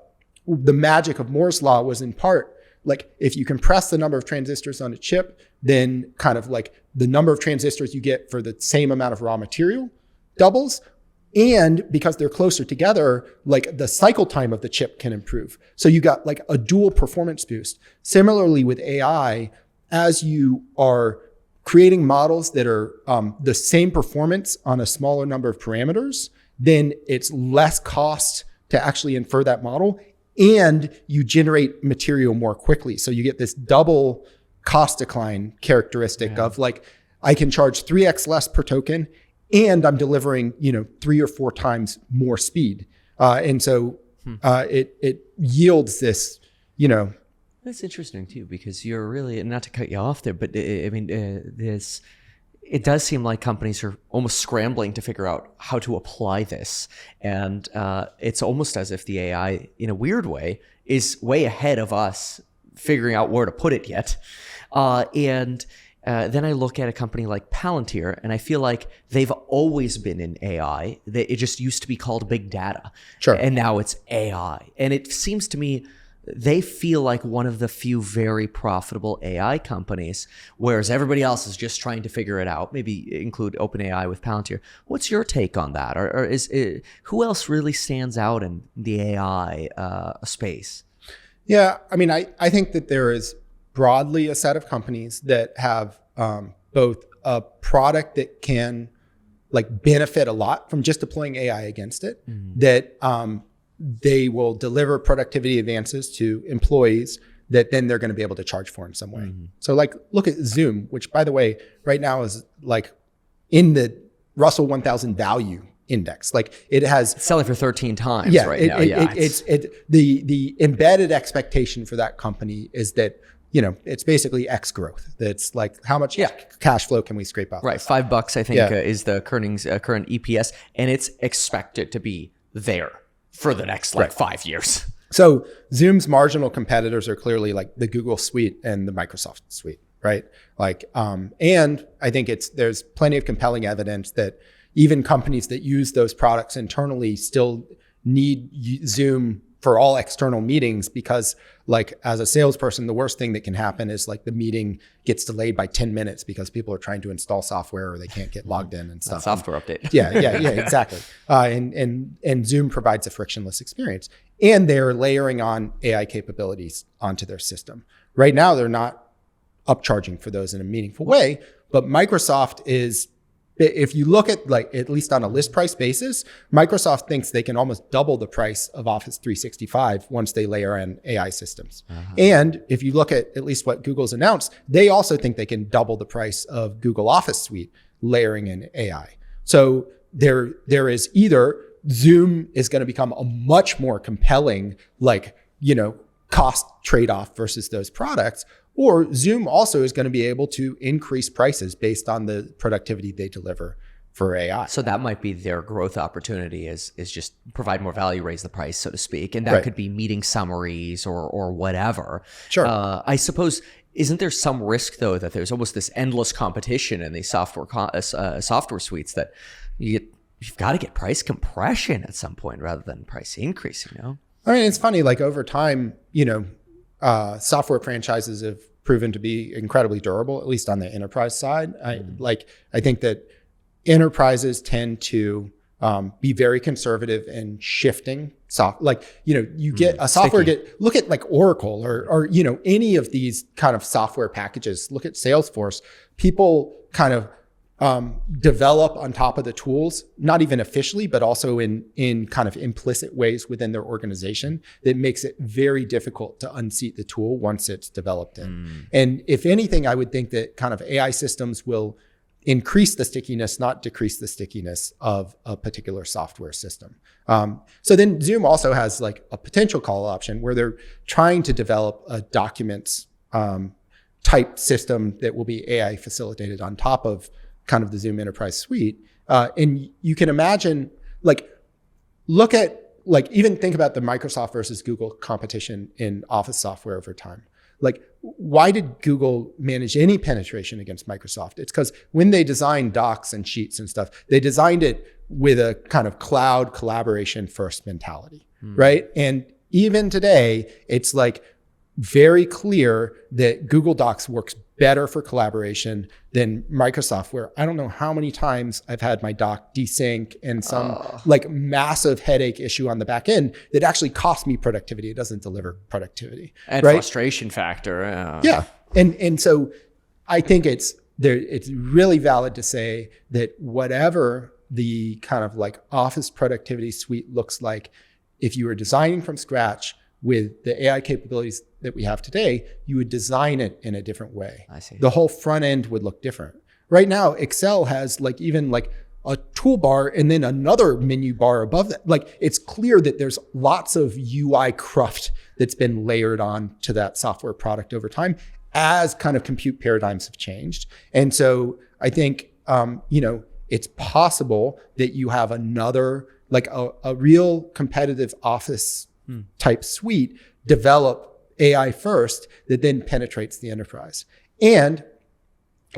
the magic of Moore's law was in part, like if you compress the number of transistors on a chip, then kind of like the number of transistors you get for the same amount of raw material doubles. And because they're closer together, like the cycle time of the chip can improve. So you got like a dual performance boost. Similarly with AI, as you are creating models that are the same performance on a smaller number of parameters, then it's less cost to actually infer that model, and you generate material more quickly. So you get this double cost decline characteristic of like, I can charge 3x less per token, and I'm delivering, 3 or 4 times more speed. And so it yields this, That's interesting too, because you're really, not to cut you off there, but I mean, it does seem like companies are almost scrambling to figure out how to apply this. And it's almost as if the AI, in a weird way, is way ahead of us figuring out where to put it yet. Then I look at a company like Palantir, and I feel like they've always been in AI. It just used to be called big data. Sure. And now it's AI. And it seems to me they feel like one of the few very profitable AI companies, whereas everybody else is just trying to figure it out. Maybe include OpenAI with Palantir. What's your take on that? Or who else really stands out in the AI space? Yeah, I mean, I think that there is broadly a set of companies that have both a product that can like benefit a lot from just deploying AI against it, that they will deliver productivity advances to employees that then they're going to be able to charge for in some way. So like look at Zoom, which by the way, right now is like in the Russell 1000 value index. Like it has selling for 13 times right now. The embedded expectation for that company is that, it's basically X growth. That's like how much cash flow can we scrape out? Right. $5, I think, is the current EPS, and it's expected to be there for the next 5 years. So Zoom's marginal competitors are clearly like the Google suite and the Microsoft suite, right? Like, and I think there's plenty of compelling evidence that even companies that use those products internally still need Zoom for all external meetings, because like as a salesperson, the worst thing that can happen is like the meeting gets delayed by 10 minutes because people are trying to install software or they can't get logged in and stuff. Software update. Yeah, exactly. And Zoom provides a frictionless experience, and they're layering on AI capabilities onto their system. Right now, they're not upcharging for those in a meaningful way. But Microsoft is, if you look at like, at least on a list price basis, Microsoft thinks they can almost double the price of Office 365 once they layer in AI systems. And if you look at least what Google's announced, they also think they can double the price of Google Office Suite layering in AI. So there is either Zoom is going to become a much more compelling, like, cost trade-off versus those products, or Zoom also is going to be able to increase prices based on the productivity they deliver for AI. So that might be their growth opportunity is just provide more value, raise the price, so to speak. And that could be meeting summaries or whatever. Sure. I suppose, isn't there some risk though that there's almost this endless competition in these software suites that you've got to get price compression at some point rather than price increase, I mean, it's funny, like over time, software franchises have proven to be incredibly durable, at least on the enterprise side. I think that enterprises tend to be very conservative in shifting you get a software look at like Oracle or any of these kind of software packages. Look at Salesforce. People kind of develop on top of the tools, not even officially, but also in kind of implicit ways within their organization that makes it very difficult to unseat the tool once it's developed in. And if anything, I would think that kind of AI systems will increase the stickiness, not decrease the stickiness of a particular software system. So then Zoom also has like a potential call option where they're trying to develop a documents type system that will be AI facilitated on top of kind of the Zoom Enterprise Suite. And you can imagine, look at, even think about the Microsoft versus Google competition in Office software over time. Why did Google manage any penetration against Microsoft? It's because when they designed docs and sheets and stuff, they designed it with a kind of cloud collaboration first mentality, right? And even today, it's very clear that Google Docs works better for collaboration than Microsoft, where I don't know how many times I've had my doc desync and some massive headache issue on the back end that actually costs me productivity. It doesn't deliver productivity. And right? frustration factor. Yeah. And so I think it's really valid to say that whatever the kind of Office productivity suite looks like, if you were designing from scratch with the AI capabilities that we have today, you would design it in a different way. I see. The whole front end would look different. Right now, Excel has even a toolbar and then another menu bar above that. It's clear that there's lots of UI cruft that's been layered on to that software product over time as kind of compute paradigms have changed. And so I think, it's possible that you have another, a real competitive Office type suite develop AI first that then penetrates the enterprise. And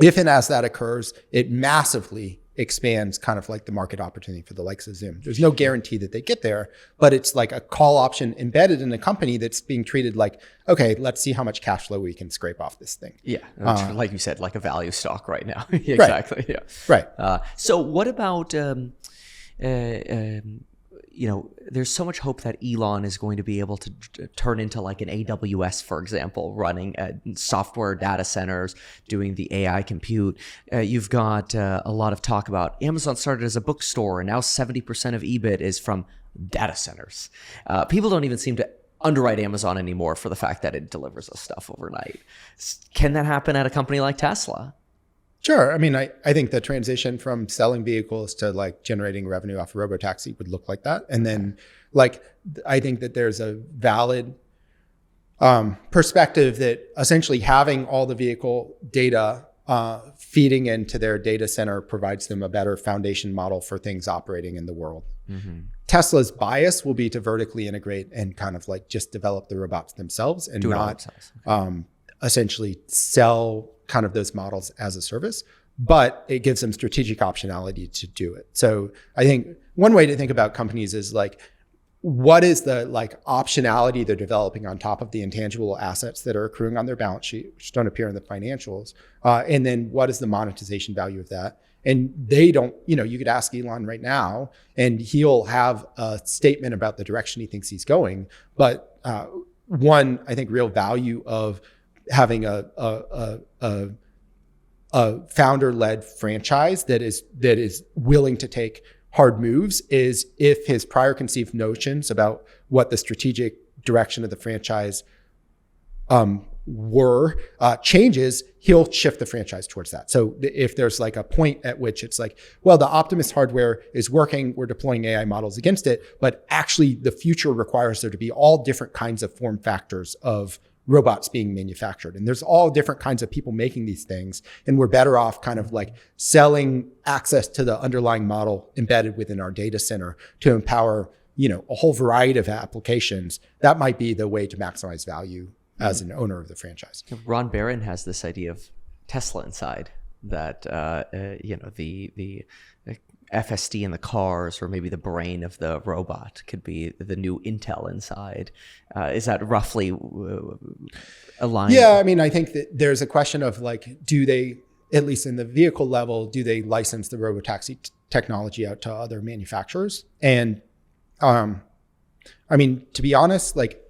if and as that occurs, it massively expands kind of the market opportunity for the likes of Zoom. There's no guarantee that they get there, but it's a call option embedded in a company that's being treated okay, let's see how much cash flow we can scrape off this thing. Yeah, like you said, like a value stock right now. Exactly. Right. Yeah. Right. So what about there's so much hope that Elon is going to be able to turn into an AWS, for example, running software data centers, doing the AI compute. You've got a lot of talk about Amazon started as a bookstore, and now 70% of EBIT is from data centers. People don't even seem to underwrite Amazon anymore for the fact that it delivers us stuff overnight. Can that happen at a company like Tesla? Sure. I mean, I think the transition from selling vehicles to generating revenue off of Robotaxi would look like that. And then I think that there's a valid perspective that essentially having all the vehicle data feeding into their data center provides them a better foundation model for things operating in the world. Mm-hmm. Tesla's bias will be to vertically integrate and kind of just develop the robots themselves and not essentially sell kind of those models as a service, but it gives them strategic optionality to do it. So I think one way to think about companies is what is the optionality they're developing on top of the intangible assets that are accruing on their balance sheet, which don't appear in the financials, and then what is the monetization value of that? And they don't, you could ask Elon right now and he'll have a statement about the direction he thinks he's going. But one, I think real value of having a founder-led franchise that is willing to take hard moves is if his prior conceived notions about what the strategic direction of the franchise were changes, he'll shift the franchise towards that. So if there's like a point at which it's like, well, the Optimus hardware is working, we're deploying AI models against it, but actually the future requires there to be all different kinds of form factors of robots being manufactured. And there's all different kinds of people making these things. And we're better off kind of like selling access to the underlying model embedded within our data center to empower, a whole variety of applications. That might be the way to maximize value as an owner of the franchise. Ron Barron has this idea of Tesla inside, that the FSD in the cars, or maybe the brain of the robot, could be the new Intel inside. Is that roughly aligned? Yeah, I mean, I think that there's a question of like, do they, at least in the vehicle level, do they license the Robotaxi technology out to other manufacturers? And I mean, to be honest, like,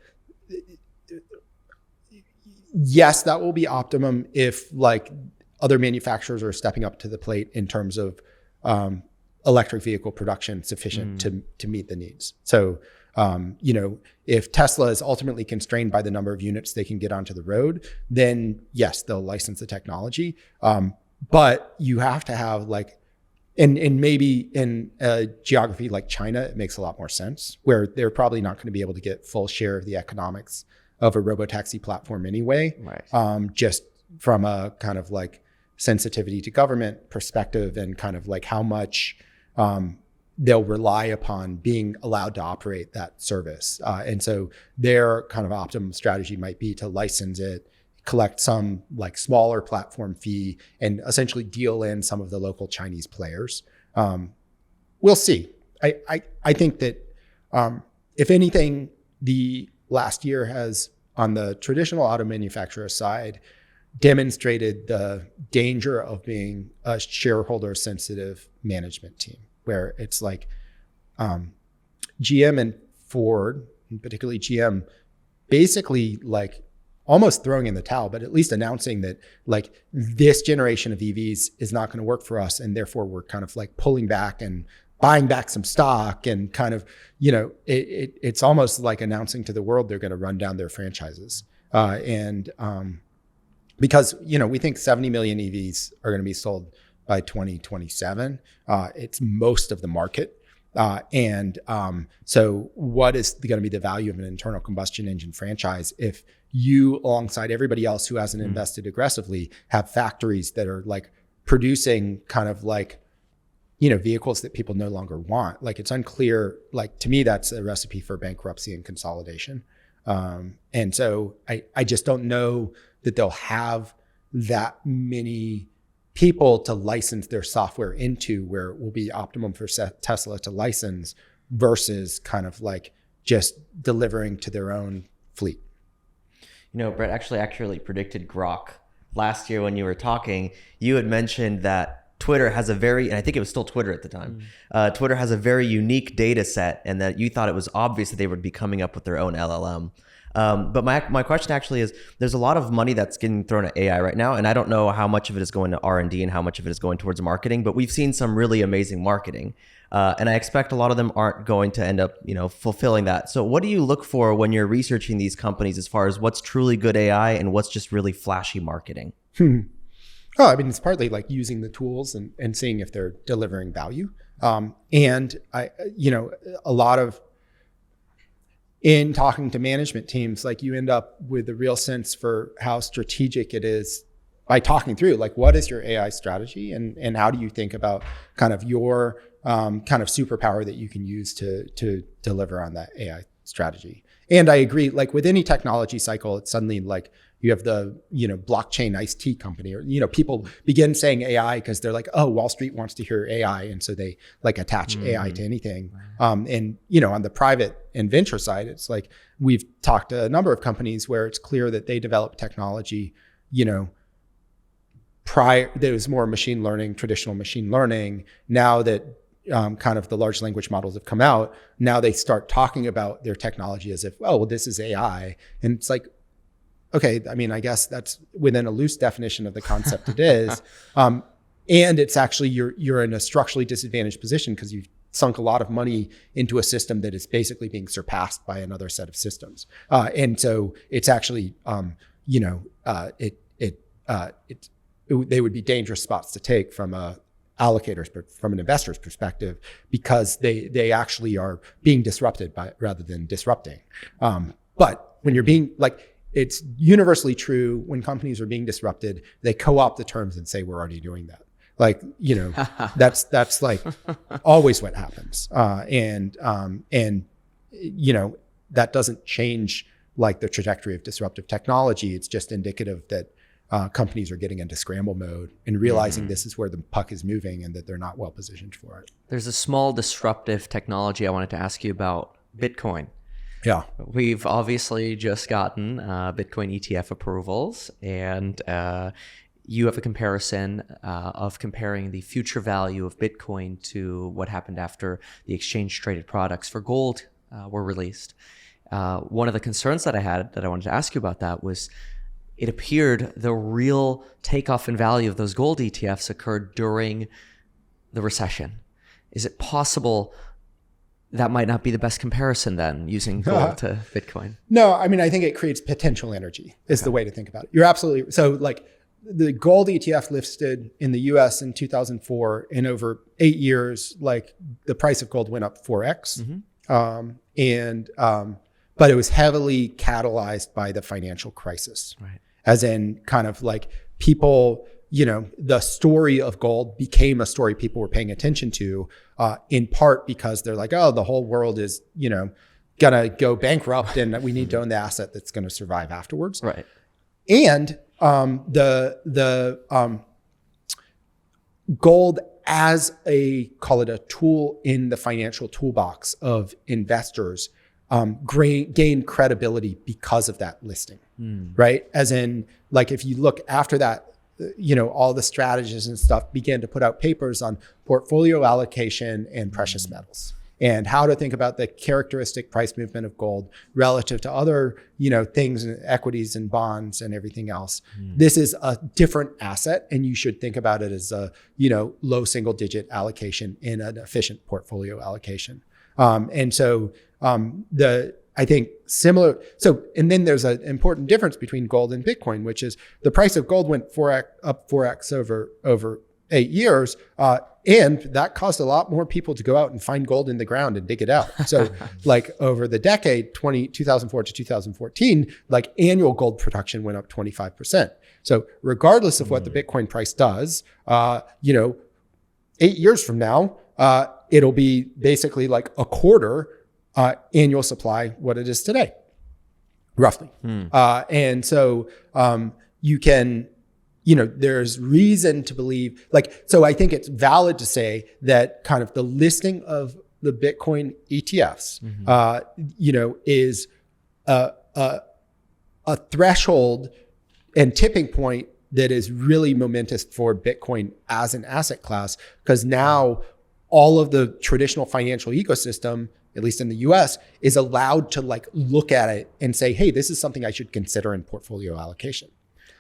yes, that will be optimum if like other manufacturers are stepping up to the plate in terms of electric vehicle production sufficient to meet the needs. So, if Tesla is ultimately constrained by the number of units they can get onto the road, then yes, they'll license the technology. But you have to have like, and maybe in a geography like China, it makes a lot more sense, where they're probably not going to be able to get full share of the economics of a robotaxi platform anyway. Right. Just from a kind of like sensitivity to government perspective, and kind of like how much they'll rely upon being allowed to operate that service. And so their kind of optimum strategy might be to license it, collect some like smaller platform fee, and essentially deal in some of the local Chinese players. We'll see. I think that if anything, the last year has, on the traditional auto manufacturer side, demonstrated the danger of being a shareholder sensitive management team, where it's like GM and Ford, and particularly GM, basically like almost throwing in the towel, but at least announcing that like this generation of EVs is not going to work for us, and therefore we're kind of like pulling back and buying back some stock, and kind of, it's almost like announcing to the world they're going to run down their franchises. Because, we think 70 million EVs are going to be sold by 2027. It's most of the market. So what is going to be the value of an internal combustion engine franchise if you, alongside everybody else who hasn't invested aggressively, have factories that are like producing kind of like, vehicles that people no longer want? Like, it's unclear. Like, to me, that's a recipe for bankruptcy and consolidation. And so I just don't know that they'll have that many people to license their software into, where it will be optimum for Tesla to license versus kind of like just delivering to their own fleet. Brett actually accurately predicted Grok last year. When you were talking, you had mentioned that Twitter has and I think it was still Twitter at the time, Twitter has a very unique data set, and that you thought it was obvious that they would be coming up with their own LLM. But my question actually is, there's a lot of money that's getting thrown at AI right now, and I don't know how much of it is going to R&D and how much of it is going towards marketing, but we've seen some really amazing marketing. And I expect a lot of them aren't going to end up, fulfilling that. So what do you look for when you're researching these companies as far as what's truly good AI and what's just really flashy marketing? Oh, I mean, it's partly like using the tools and seeing if they're delivering value. And a lot of, in talking to management teams, like, you end up with a real sense for how strategic it is by talking through, like, what is your AI strategy, and how do you think about kind of your kind of superpower that you can use to deliver on that AI strategy. And I agree, like with any technology cycle, it's suddenly like you have the, blockchain iced tea company, or, people begin saying AI because they're like, oh, Wall Street wants to hear AI. And so they like attach AI to anything. And, on the private and venture side, it's like, we've talked to a number of companies where it's clear that they develop technology, prior, there was more machine learning, traditional machine learning. Now that kind of the large language models have come out, now they start talking about their technology as if, oh, well, this is AI. And it's like, okay, I mean, I guess that's within a loose definition of the concept it is. And it's actually, you're in a structurally disadvantaged position because you've sunk a lot of money into a system that is basically being surpassed by another set of systems. And so it's actually, they would be dangerous spots to take from a allocators, but from an investor's perspective, because they actually are being disrupted rather than disrupting. But when you're being it's universally true when companies are being disrupted, they co-opt the terms and say, we're already doing that. That's like always what happens. And that doesn't change like the trajectory of disruptive technology. It's just indicative that companies are getting into scramble mode and realizing this is where the puck is moving and that they're not well positioned for it. There's a small disruptive technology I wanted to ask you about, Bitcoin. Yeah. We've obviously just gotten Bitcoin ETF approvals, and you have a comparison of comparing the future value of Bitcoin to what happened after the exchange traded products for gold were released. One of the concerns that I had that I wanted to ask you about that was it appeared the real takeoff in value of those gold ETFs occurred during the recession. Is it possible that might not be the best comparison then, using gold to Bitcoin? No, I mean, I think it creates potential energy is the way to think about it. You're absolutely, so like the gold ETF listed in the US in 2004, and over 8 years, like the price of gold went up 4x. But it was heavily catalyzed by the financial crisis. Right. As in kind of like people, the story of gold became a story people were paying attention to, in part because they're like, oh, the whole world is, gonna go bankrupt and we need to own the asset that's gonna survive afterwards. Right. And the gold as call it a tool in the financial toolbox of investors, gained credibility because of that listing, right? As in, like, if you look after that, all the strategists and stuff began to put out papers on portfolio allocation and precious metals and how to think about the characteristic price movement of gold relative to other, things, equities and bonds and everything else. This is a different asset, and you should think about it as a, low single digit allocation in an efficient portfolio allocation. And so I think similar. So, and then there's an important difference between gold and Bitcoin, which is the price of gold went up 4x over 8 years. And that caused a lot more people to go out and find gold in the ground and dig it out. So like over the decade, 2004 to 2014, like annual gold production went up 25%. So regardless of what the Bitcoin price does, 8 years from now, it'll be basically like a quarter annual supply what it is today, roughly. And so you can, there's reason to believe, so I think it's valid to say that kind of the listing of the Bitcoin ETFs, is a threshold and tipping point that is really momentous for Bitcoin as an asset class, because now all of the traditional financial ecosystem, at least in the US, is allowed to like look at it and say, hey, this is something I should consider in portfolio allocation.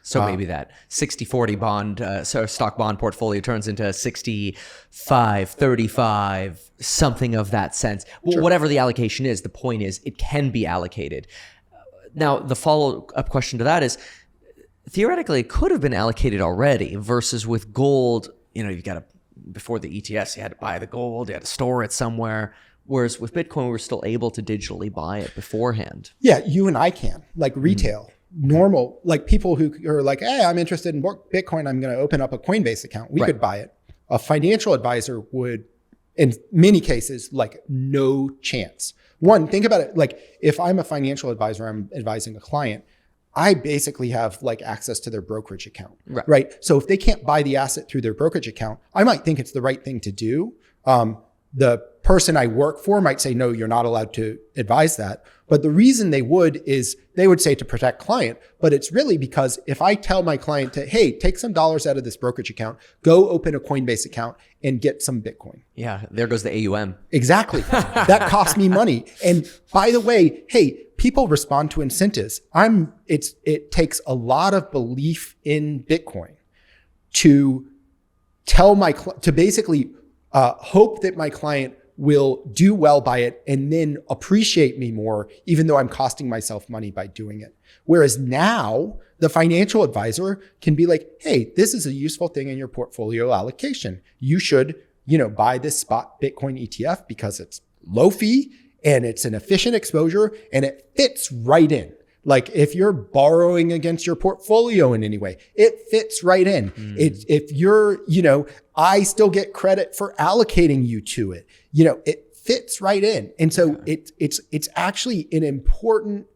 So maybe that 60-40 bond, stock bond portfolio turns into 65-35, something of that sense. Well, Sure. Whatever the allocation is, the point is it can be allocated. Now, the follow-up question to that is, theoretically, it could have been allocated already versus with gold, you've got to, before the ETFs, you had to buy the gold, you had to store it somewhere. Whereas with Bitcoin, we were still able to digitally buy it beforehand. Yeah, you and I can, like retail, normal, like people who are like, hey, I'm interested in Bitcoin, I'm going to open up a Coinbase account. We could buy it. A financial advisor would, in many cases, like no chance. One, think about it. Like if I'm a financial advisor, I'm advising a client, I basically have like access to their brokerage account, right? So if they can't buy the asset through their brokerage account, I might think it's the right thing to do. the person I work for might say, no, you're not allowed to advise that. But the reason they would is they would say to protect client, but it's really because if I tell my client to, hey, take some dollars out of this brokerage account, go open a Coinbase account and get some Bitcoin. Yeah, there goes the AUM. Exactly. That costs me money. And by the way, hey, people respond to incentives. It takes a lot of belief in Bitcoin to tell to basically hope that my client will do well by it and then appreciate me more, even though I'm costing myself money by doing it. Whereas now the financial advisor can be like, hey, this is a useful thing in your portfolio allocation. You should, buy this spot Bitcoin ETF because it's low fee and it's an efficient exposure and it fits right in. Like if you're borrowing against your portfolio in any way, it fits right in. If you're, I still get credit for allocating you to it. It fits right in. And so it's actually an important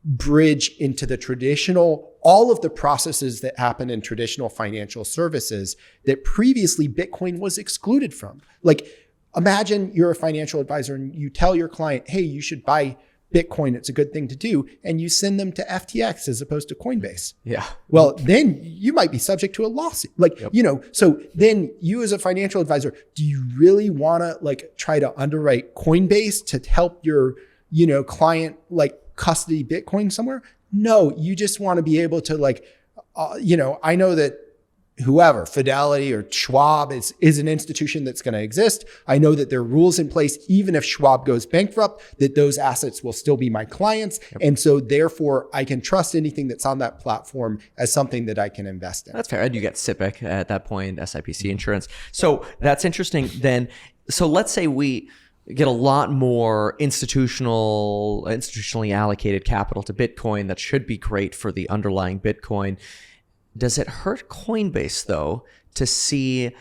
bridge into the traditional, all of the processes that happen in traditional financial services that previously Bitcoin was excluded from. Like imagine you're a financial advisor and you tell your client, hey, you should buy Bitcoin, it's a good thing to do. And you send them to FTX as opposed to Coinbase. Yeah. Well, then you might be subject to a lawsuit. So then you as a financial advisor, do you really want to try to underwrite Coinbase to help your, client custody Bitcoin somewhere? No, you just want to be able to I know that whoever, Fidelity or Schwab is an institution that's going to exist. I know that there are rules in place, even if Schwab goes bankrupt, that those assets will still be my clients. Yep. And so therefore I can trust anything that's on that platform as something that I can invest in. That's fair. And you get SIPC at that point, SIPC insurance. So that's interesting then. So let's say we get a lot more institutionally allocated capital to Bitcoin. That should be great for the underlying Bitcoin. Does it hurt Coinbase, though, to see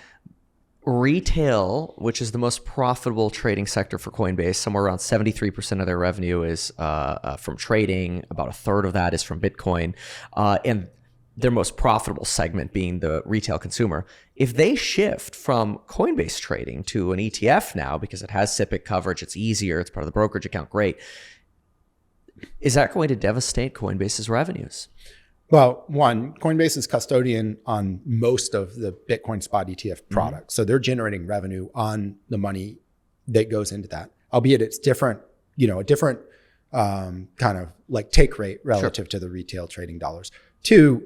retail, which is the most profitable trading sector for Coinbase, somewhere around 73% of their revenue is from trading, about a third of that is from Bitcoin, and their most profitable segment being the retail consumer. If they shift from Coinbase trading to an ETF now, because it has SIPC coverage, it's easier, it's part of the brokerage account, great. Is that going to devastate Coinbase's revenues? Well, one, Coinbase is custodian on most of the Bitcoin spot ETF products. So they're generating revenue on the money that goes into that, albeit it's different, a different kind of take rate relative to the retail trading dollars. Two,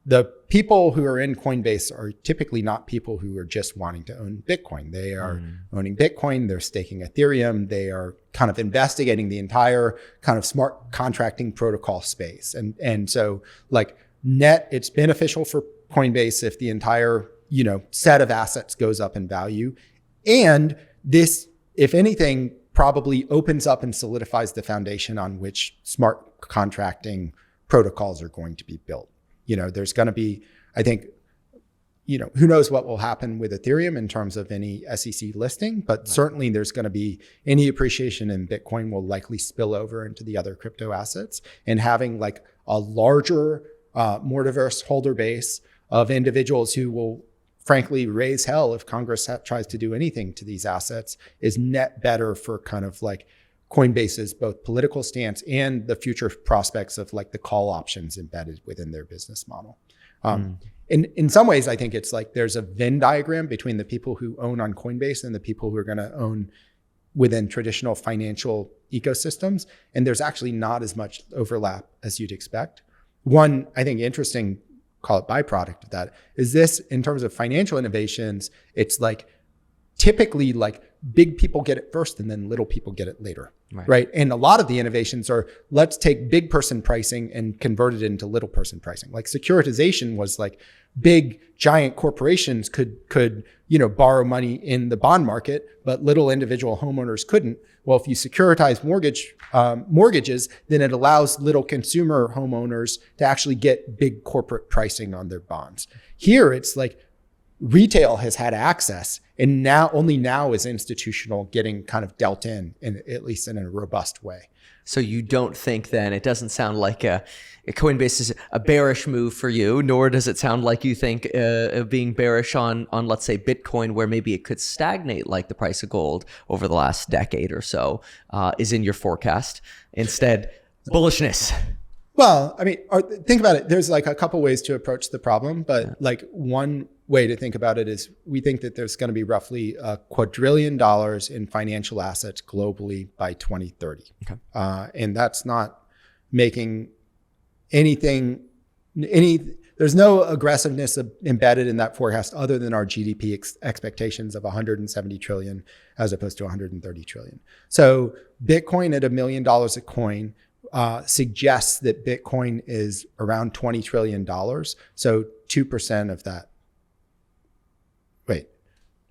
the people who are in Coinbase are typically not people who are just wanting to own Bitcoin. They are owning Bitcoin, they're staking Ethereum, they are kind of investigating the entire kind of smart contracting protocol space. And so net, it's beneficial for Coinbase if the entire, set of assets goes up in value. And this, if anything, probably opens up and solidifies the foundation on which smart contracting protocols are going to be built. There's going to be, I think, who knows what will happen with Ethereum in terms of any SEC listing, but certainly there's going to be any appreciation in Bitcoin will likely spill over into the other crypto assets, and having a larger, more diverse holder base of individuals who will frankly raise hell if Congress tries to do anything to these assets is net better for kind of Coinbase's both political stance and the future prospects of the call options embedded within their business model. In some ways, I think it's there's a Venn diagram between the people who own on Coinbase and the people who are going to own within traditional financial ecosystems. And there's actually not as much overlap as you'd expect. One, I think, interesting, call it byproduct of that, is this in terms of financial innovations, it's typically big people get it first and then little people get it later, right? And a lot of the innovations are, let's take big person pricing and convert it into little person pricing. Securitization was big giant corporations could borrow money in the bond market, but little individual homeowners couldn't. Well, if you securitize mortgages, then it allows little consumer homeowners to actually get big corporate pricing on their bonds. Here, it's retail has had access, and only now is institutional getting kind of dealt in at least in a robust way. So you don't think then, it doesn't sound like a Coinbase is a bearish move for you, nor does it sound like you think of being bearish on let's say Bitcoin, where maybe it could stagnate like the price of gold over the last decade or so, is in your forecast. Instead, bullishness. Well, I mean, think about it. There's like a couple ways to approach the problem, but like one way to think about it is we think that there's going to be roughly $2 quadrillion in financial assets globally by 2030. Okay. And that's not making there's no aggressiveness embedded in that forecast other than our GDP expectations of 170 trillion as opposed to 130 trillion. So Bitcoin at $1 million a coin suggests that Bitcoin is around $20 trillion. So 2% of that,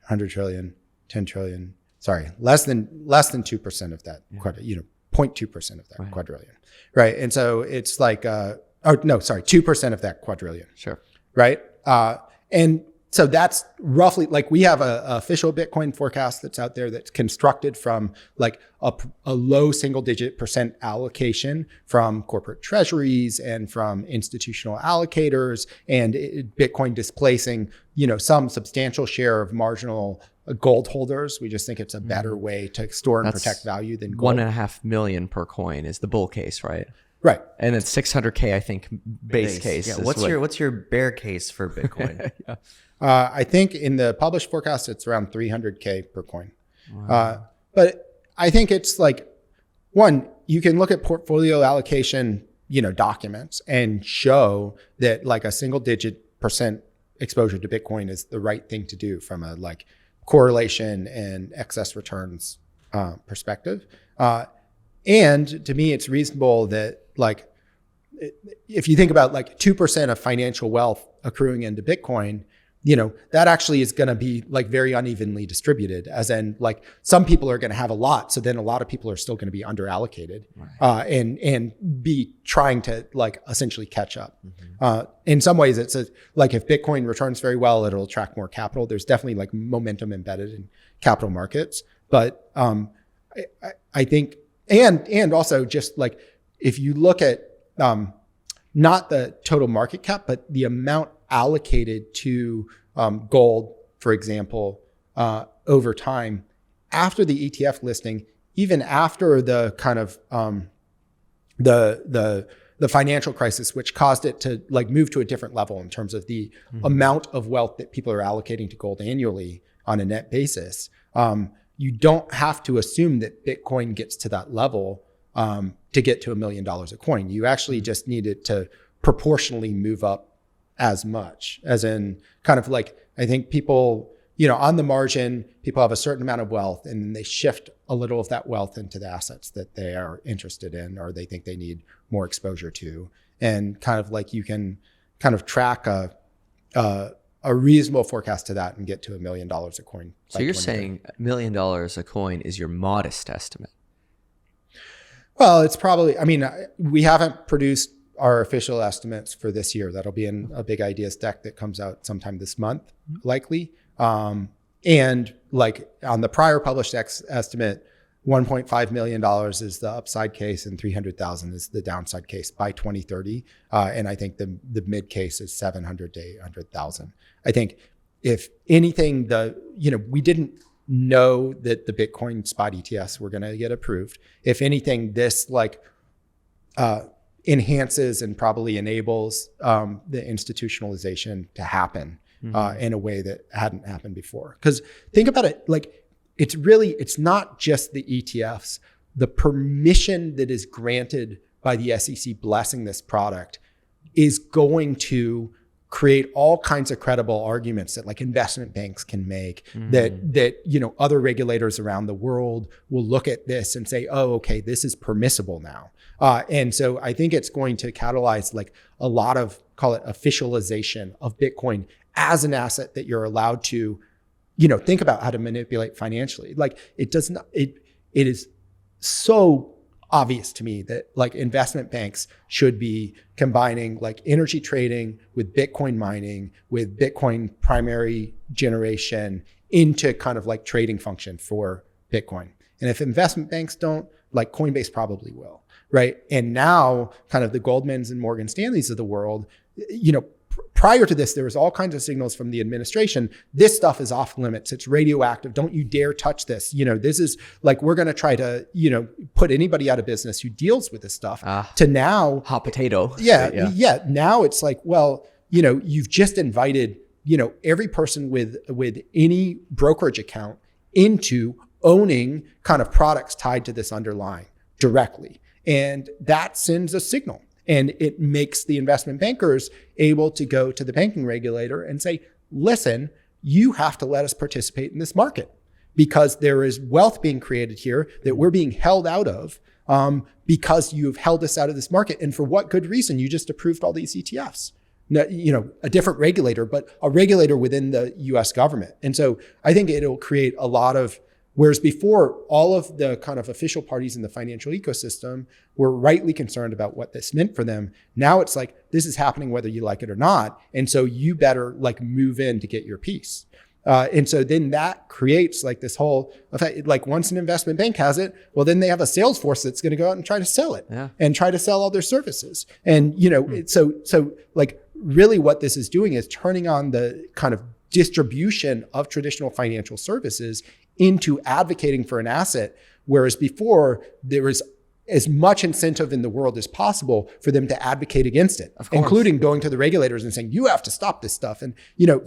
100 trillion, 10 trillion, sorry, less than 2% of that, 0.2% of that quadrillion, right? And so it's like, 2% of that quadrillion. Sure. Right? And so that's roughly, like, we have a official Bitcoin forecast that's out there that's constructed from like a low single digit % allocation from corporate treasuries and from institutional allocators, and Bitcoin displacing, some substantial share of marginal gold holders. We just think it's a better way to store and protect value than gold. 1.5 million per coin is the bull case, right? Right. And then 600K, I think, base case. Yeah. Is What's your bear case for Bitcoin? Yeah. I think in the published forecast, it's around 300K per coin. Wow. But I think it's like, one, you can look at portfolio allocation, documents and show that like a single digit % exposure to Bitcoin is the right thing to do from a like correlation and excess returns perspective. And to me, it's reasonable that like, if you think about like 2% of financial wealth accruing into Bitcoin, that actually is going to be like very unevenly distributed, as in like some people are going to have a lot. So then a lot of people are still going to be under allocated, and be trying to like essentially catch up. In some ways it's like if Bitcoin returns very well, it'll attract more capital. There's definitely like momentum embedded in capital markets, but I think, and also just like, if you look at not the total market cap, but the amount allocated to gold, for example, over time, after the ETF listing, even after the kind of the financial crisis, which caused it to like move to a different level in terms of the amount of wealth that people are allocating to gold annually on a net basis. You don't have to assume that Bitcoin gets to that level to get to $1 million a coin. You actually just need it to proportionally move up as much, as in kind of like, I think people, on the margin, people have a certain amount of wealth and then they shift a little of that wealth into the assets that they are interested in or they think they need more exposure to. And kind of like you can kind of track a reasonable forecast to that and get to $1 million a coin. So you're saying $1 million a coin is your modest estimate? Well, it's probably, we haven't produced our official estimates for this year. That'll be in a big ideas deck that comes out sometime this month, likely. And like on the prior published estimate, $1.5 million is the upside case and 300,000 is the downside case by 2030. And I think the mid case is 700 to 800,000. I think if anything, we didn't know that the Bitcoin spot ETFs were going to get approved. If anything, this like enhances and probably enables the institutionalization to happen in a way that hadn't happened before. Because think about it, like it's not just the ETFs. The permission that is granted by the SEC blessing this product is going to create all kinds of credible arguments that like investment banks can make, that other regulators around the world will look at this and say, oh, okay, this is permissible now. And so I think it's going to catalyze like a lot of, call it officialization of Bitcoin as an asset that you're allowed to, think about how to manipulate financially. Like it is so obvious to me that like investment banks should be combining like energy trading with Bitcoin mining, with Bitcoin primary generation into kind of like trading function for Bitcoin. And if investment banks don't, like Coinbase probably will, right? And now kind of the Goldmans and Morgan Stanleys of the world, prior to this, there was all kinds of signals from the administration. This stuff is off limits. It's radioactive. Don't you dare touch this. This is like, we're going to try to, put anybody out of business who deals with this stuff to now. Hot potato. Yeah. Now it's like, well, you've just invited, every person with any brokerage account into owning kind of products tied to this underlying directly. And that sends a signal. And it makes the investment bankers able to go to the banking regulator and say, listen, you have to let us participate in this market because there is wealth being created here that we're being held out of because you've held us out of this market. And for what good reason? You just approved all these ETFs. A different regulator, but a regulator within the US government. And so I think it'll create a lot of, whereas before, all of the kind of official parties in the financial ecosystem were rightly concerned about what this meant for them. Now it's like, this is happening whether you like it or not. And so you better like move in to get your piece. And so then that creates like this whole effect. Like once an investment bank has it, well, then they have a sales force that's going to go out and try to sell it and try to sell all their services. And, so like really what this is doing is turning on the kind of distribution of traditional financial services into advocating for an asset, whereas before there was as much incentive in the world as possible for them to advocate against it, including going to the regulators and saying, you have to stop this stuff. And,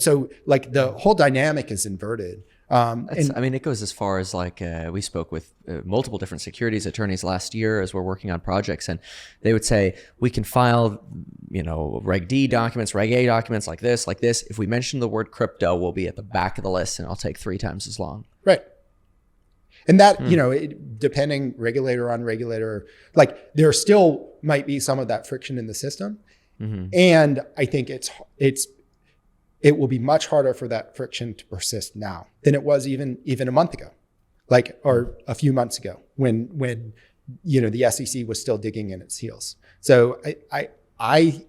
so like the whole dynamic is inverted. It goes as far as like we spoke with multiple different securities attorneys last year as we're working on projects, and they would say we can file, Reg D documents, Reg A documents like this. If we mention the word crypto, we'll be at the back of the list, and I'll take 3 times as long. Right. And that, depending regulator on regulator, like there still might be some of that friction in the system, and I think it will be much harder for that friction to persist now than it was even a month ago, or a few months ago when the SEC was still digging in its heels. So I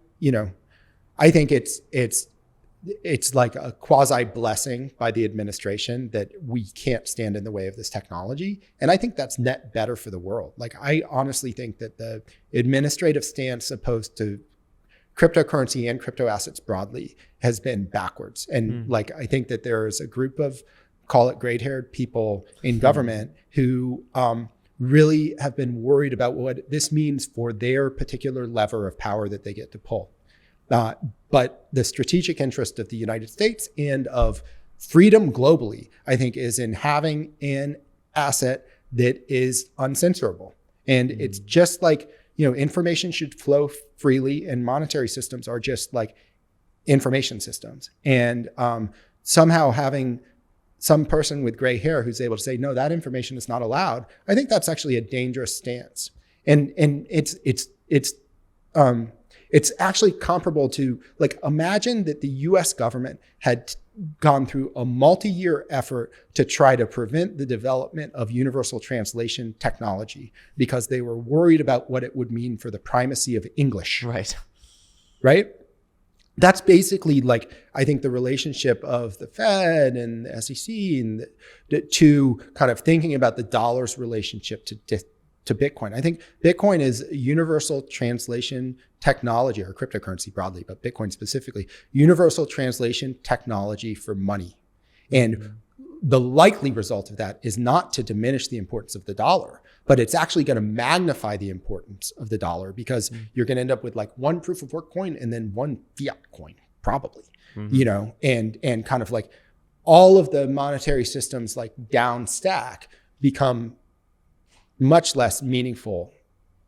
think it's like a quasi blessing by the administration that we can't stand in the way of this technology. And I think that's net better for the world. Like, I honestly think that the administrative stance opposed to cryptocurrency and crypto assets broadly has been backwards. And I think that there is a group of, call it gray-haired people in government who really have been worried about what this means for their particular lever of power that they get to pull. But the strategic interest of the United States and of freedom globally, I think, is in having an asset that is uncensorable. And it's just like, information should flow freely, and monetary systems are just like information systems. And somehow having some person with gray hair who's able to say, no, that information is not allowed, I think that's actually a dangerous stance. And it's actually comparable to, like, imagine that the US government had gone through a multi-year effort to try to prevent the development of universal translation technology because they were worried about what it would mean for the primacy of English. Right? That's basically, like, I think the relationship of the Fed and the SEC and to kind of thinking about the dollar's relationship to Bitcoin. I think Bitcoin is universal translation technology, or cryptocurrency broadly, but Bitcoin specifically, universal translation technology for money. And the likely result of that is not to diminish the importance of the dollar, but it's actually going to magnify the importance of the dollar because you're going to end up with like one proof of work coin and then one fiat coin, probably, and kind of like all of the monetary systems like down stack become much less meaningful,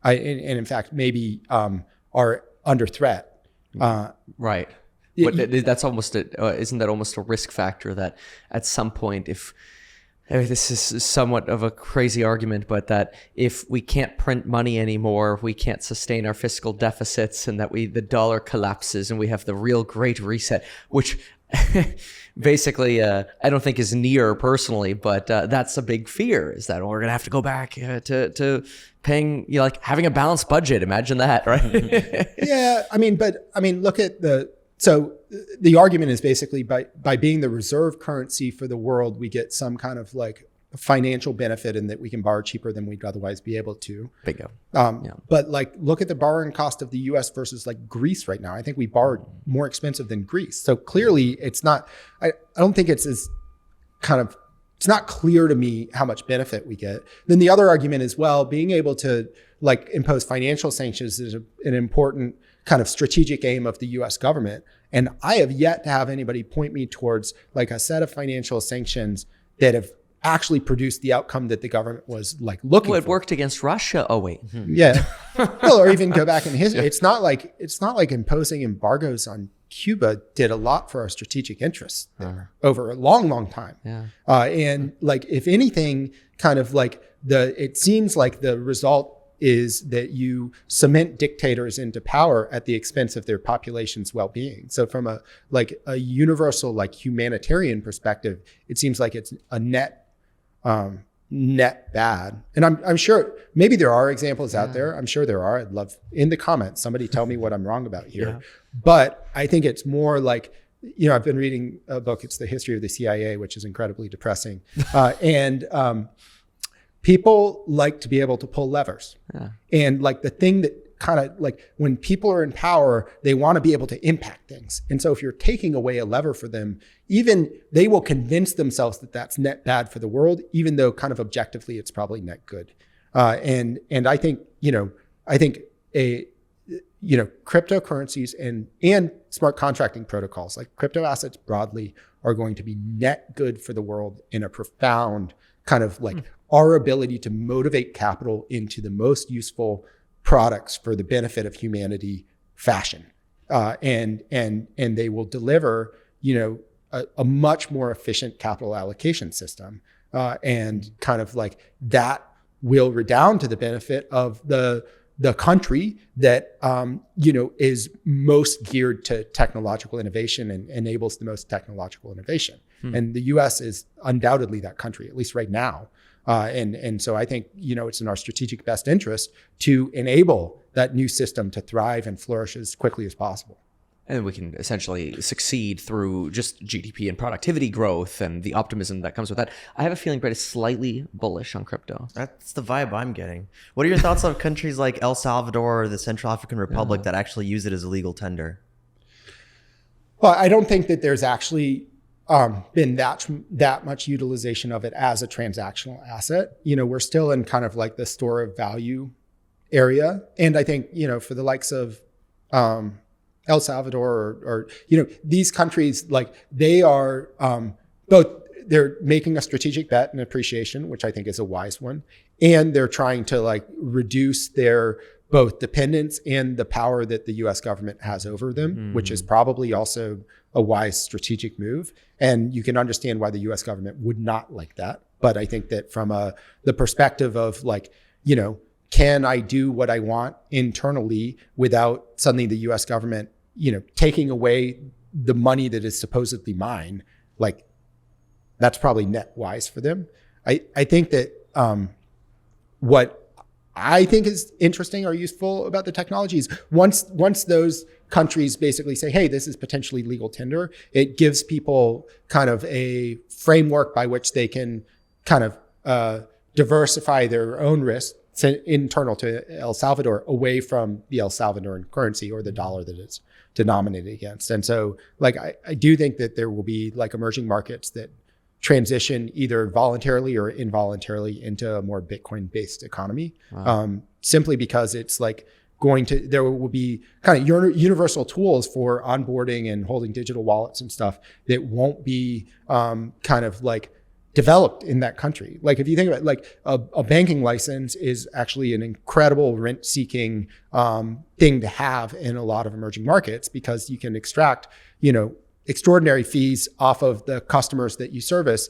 and in fact, maybe are under threat. Right. But that's almost isn't that almost a risk factor that at some point, this is somewhat of a crazy argument, but that if we can't print money anymore, we can't sustain our fiscal deficits, and that the dollar collapses and we have the real great reset, which basically, I don't think is near personally, but that's a big fear, is that we're going to have to go back to paying, like having a balanced budget. Imagine that, right? Yeah. Look at so the argument is basically by being the reserve currency for the world, we get some kind of like financial benefit in that we can borrow cheaper than we'd otherwise be able to. Bingo. But like, look at the borrowing cost of the US versus like Greece right now. I think we borrowed more expensive than Greece. So clearly it's not, I don't think it's as kind of, it's not clear to me how much benefit we get. Then the other argument is, well, being able to like impose financial sanctions is an important kind of strategic aim of the US government. And I have yet to have anybody point me towards like a set of financial sanctions that have actually produced the outcome that the government was like looking for. It worked against Russia. Oh, wait. Yeah. Well, or even go back in history. Yeah. It's not like imposing embargoes on Cuba did a lot for our strategic interests over a long, long time. Yeah. And like, if anything, kind of like it seems like the result is that you cement dictators into power at the expense of their population's well-being. So from a universal, like humanitarian perspective, it seems like it's a net bad. And I'm sure maybe there are examples out there. I'm sure there are. I'd love in the comments, somebody tell me what I'm wrong about here. Yeah. But I think it's more like, I've been reading a book, it's The History of the CIA, which is incredibly depressing. And people like to be able to pull levers. Yeah. And like the thing that kind of like when people are in power, they want to be able to impact things. And so if you're taking away a lever for them, even they will convince themselves that that's net bad for the world, even though kind of objectively it's probably net good. And I think, cryptocurrencies and smart contracting protocols, like crypto assets broadly, are going to be net good for the world in a profound kind of like our ability to motivate capital into the most useful products for the benefit of humanity fashion. And they will deliver, a much more efficient capital allocation system. And kind of like that will redound to the benefit of the country that, is most geared to technological innovation and enables the most technological innovation. And the US is undoubtedly that country, at least right now. And so I think, it's in our strategic best interest to enable that new system to thrive and flourish as quickly as possible. And we can essentially succeed through just GDP and productivity growth and the optimism that comes with that. I have a feeling Brett is slightly bullish on crypto. That's the vibe I'm getting. What are your thoughts on countries like El Salvador or the Central African Republic that actually use it as a legal tender? Well, I don't think that there's actually been that much utilization of it as a transactional asset. We're still in kind of like the store of value area. And I think, for the likes of El Salvador or these countries, like they are they're making a strategic bet and appreciation, which I think is a wise one. And they're trying to like reduce their both dependence and the power that the US government has over them, which is probably also a wise strategic move. And you can understand why the US government would not like that. But I think that from the perspective of like, can I do what I want internally without suddenly the US government, taking away the money that is supposedly mine? Like, that's probably net wise for them. I think that what I think is interesting or useful about the technology is once those countries basically say, hey, this is potentially legal tender, it gives people kind of a framework by which they can kind of diversify their own risk internal to El Salvador away from the El Salvadoran currency or the dollar that it's denominated against. And so like, I do think that there will be like emerging markets that transition either voluntarily or involuntarily into a more Bitcoin-based economy. Wow. Simply because it's like there will be kind of universal tools for onboarding and holding digital wallets and stuff that won't be kind of like developed in that country. Like if you think about it, like a banking license is actually an incredible rent-seeking thing to have in a lot of emerging markets because you can extract, extraordinary fees off of the customers that you service,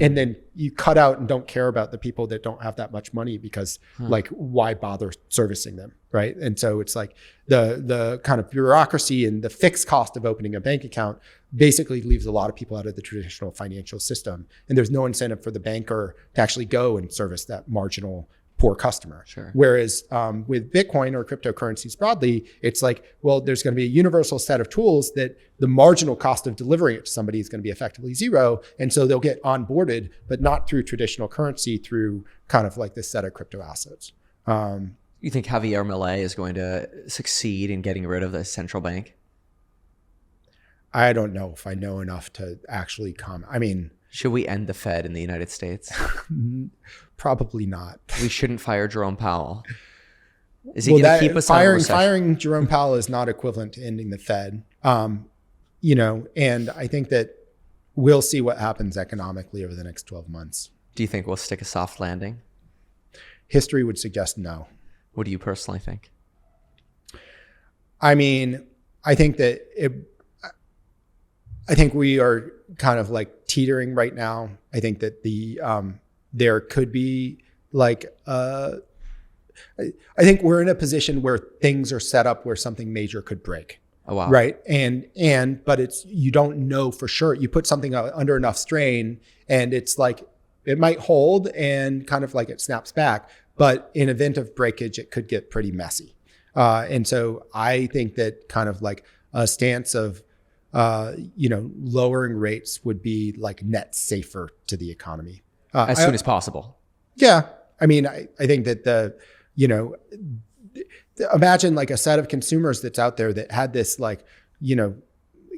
and then you cut out and don't care about the people that don't have that much money because like, why bother servicing them, right? And so it's like the kind of bureaucracy and the fixed cost of opening a bank account basically leaves a lot of people out of the traditional financial system. And there's no incentive for the banker to actually go and service that marginal poor customer. Sure. Whereas with Bitcoin or cryptocurrencies broadly, it's like, well, there's going to be a universal set of tools that the marginal cost of delivering it to somebody is going to be effectively zero. And so they'll get onboarded, but not through traditional currency, through kind of like this set of crypto assets. You think Javier Milei is going to succeed in getting rid of the central bank? I don't know if I know enough to actually comment. I mean, should we end the Fed in the United States? Probably not. We shouldn't fire Jerome Powell. Is he going to keep us out of recession? Firing Jerome Powell is not equivalent to ending the Fed. And I think that we'll see what happens economically over the next 12 months. Do you think we'll stick a soft landing? History would suggest no. What do you personally think? I mean, I think we are kind of like teetering right now. I think that there could be like, I think we're in a position where things are set up where something major could break. Oh, wow. Right. But you don't know for sure. You put something under enough strain and it's like, it might hold and kind of like it snaps back, but in event of breakage, it could get pretty messy. And so I think that kind of like a stance of, lowering rates would be like net safer to the economy. As soon as possible. Yeah. I mean, I think that imagine like a set of consumers that's out there that had this like,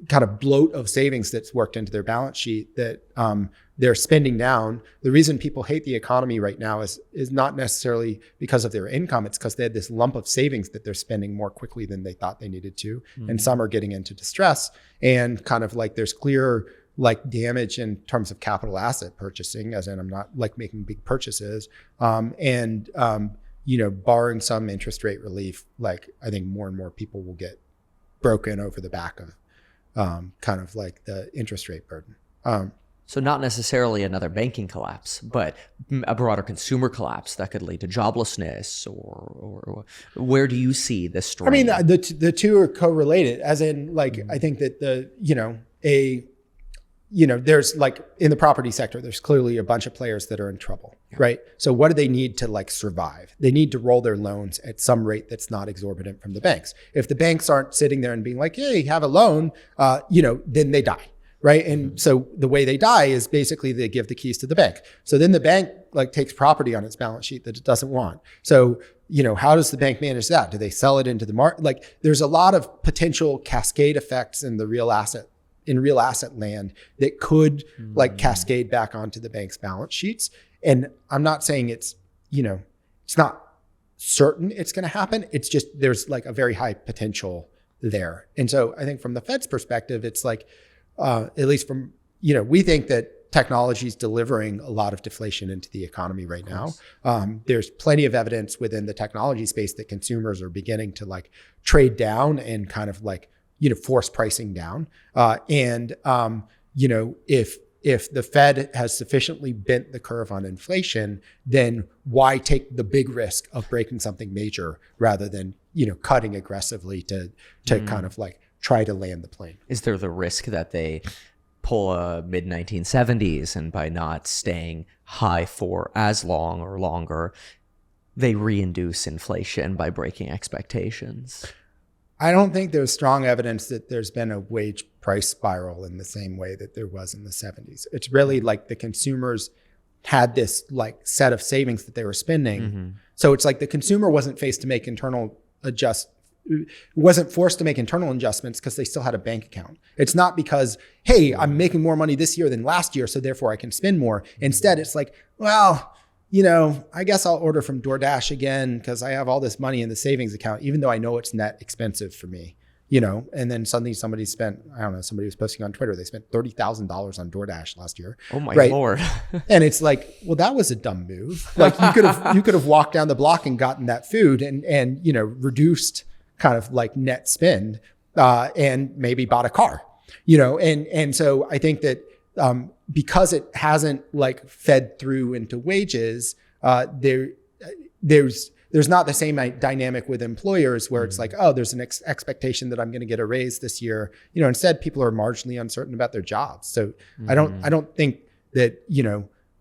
kind of bloat of savings that's worked into their balance sheet that they're spending down. The reason people hate the economy right now is not necessarily because of their income. It's because they had this lump of savings that they're spending more quickly than they thought they needed to. Mm-hmm. And some are getting into distress and kind of like there's clear like damage in terms of capital asset purchasing, as in I'm not like making big purchases. Barring some interest rate relief, like I think more and more people will get broken over the back of kind of like the interest rate burden. So not necessarily another banking collapse, but a broader consumer collapse that could lead to joblessness or where do you see this strain? I mean, the two are correlated, as in like, I think that there's like in the property sector, there's clearly a bunch of players that are in trouble, right? So what do they need to like survive? They need to roll their loans at some rate that's not exorbitant from the banks. If the banks aren't sitting there and being like, hey, have a loan, then they die, right? And so the way they die is basically they give the keys to the bank. So then the bank like takes property on its balance sheet that it doesn't want. So, how does the bank manage that? Do they sell it into the market? Like there's a lot of potential cascade effects in real asset land that could like cascade back onto the bank's balance sheets. And I'm not saying it's not certain it's going to happen. It's just, there's like a very high potential there. And so I think from the Fed's perspective, it's like, at least from, we think that technology is delivering a lot of deflation into the economy right now. There's plenty of evidence within the technology space that consumers are beginning to like trade down and kind of like, force pricing down. If the Fed has sufficiently bent the curve on inflation, then why take the big risk of breaking something major rather than, cutting aggressively to kind of like try to land the plane? Is there the risk that they pull a mid-1970s and by not staying high for as long or longer, they reinduce inflation by breaking expectations? I don't think there's strong evidence that there's been a wage price spiral in the same way that there was in the 70s. It's really like the consumers had this like set of savings that they were spending. Mm-hmm. So it's like the consumer wasn't forced to make internal adjustments because they still had a bank account. It's not because, hey, I'm making more money this year than last year, so therefore I can spend more. Instead, it's like, well, I guess I'll order from DoorDash again because I have all this money in the savings account, even though I know it's net expensive for me, and then suddenly somebody spent, I don't know, somebody was posting on Twitter, they spent $30,000 on DoorDash last year. Oh my Lord. And it's like, well, that was a dumb move. Like you could have walked down the block and gotten that food and reduced kind of like net spend and maybe bought a car. And so I think that because it hasn't like fed through into wages, there's not the same dynamic with employers where it's like, oh, there's an expectation that I'm going to get a raise this year. Instead, people are marginally uncertain about their jobs. So I don't think that,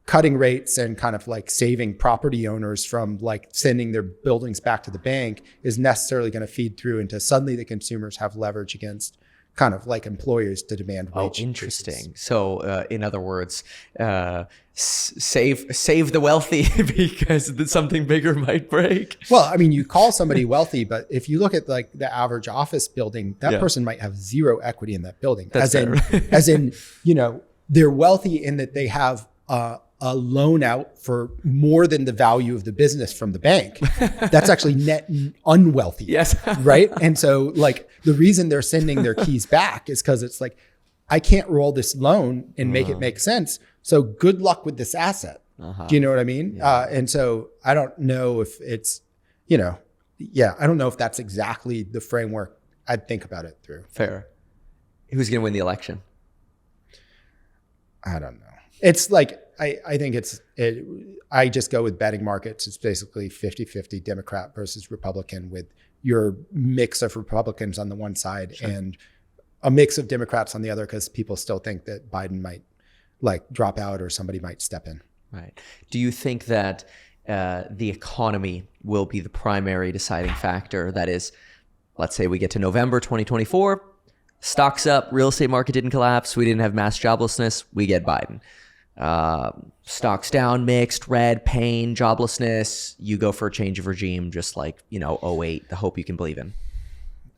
cutting rates and kind of like saving property owners from like sending their buildings back to the bank is necessarily going to feed through into suddenly the consumers have leverage against kind of like employers to demand wage interesting. increases. So in other words, save the wealthy because something bigger might break. Well, I mean, you call somebody wealthy, but if you look at like the average office building, that person might have zero equity in that building. That's as in, they're wealthy in that they have a loan out for more than the value of the business from the bank. That's actually net unwealthy. Yes. Right. And so like the reason they're sending their keys back is because it's like, I can't roll this loan and make it make sense. So good luck with this asset. Do you know what I mean? Yeah. And so I don't know if it's, I don't know if that's exactly the framework I'd think about it through. Fair. Who's going to win the election? I don't know. It's like, I think I just go with betting markets. It's basically 50-50 Democrat versus Republican with your mix of Republicans on the one side and a mix of Democrats on the other, because people still think that Biden might like drop out or somebody might step in. Right. Do you think that the economy will be the primary deciding factor? That is, let's say we get to November 2024, stocks up, real estate market didn't collapse, we didn't have mass joblessness, we get Biden. Stocks down, mixed, red, pain, joblessness, you go for a change of regime, just like, 08, the hope you can believe in.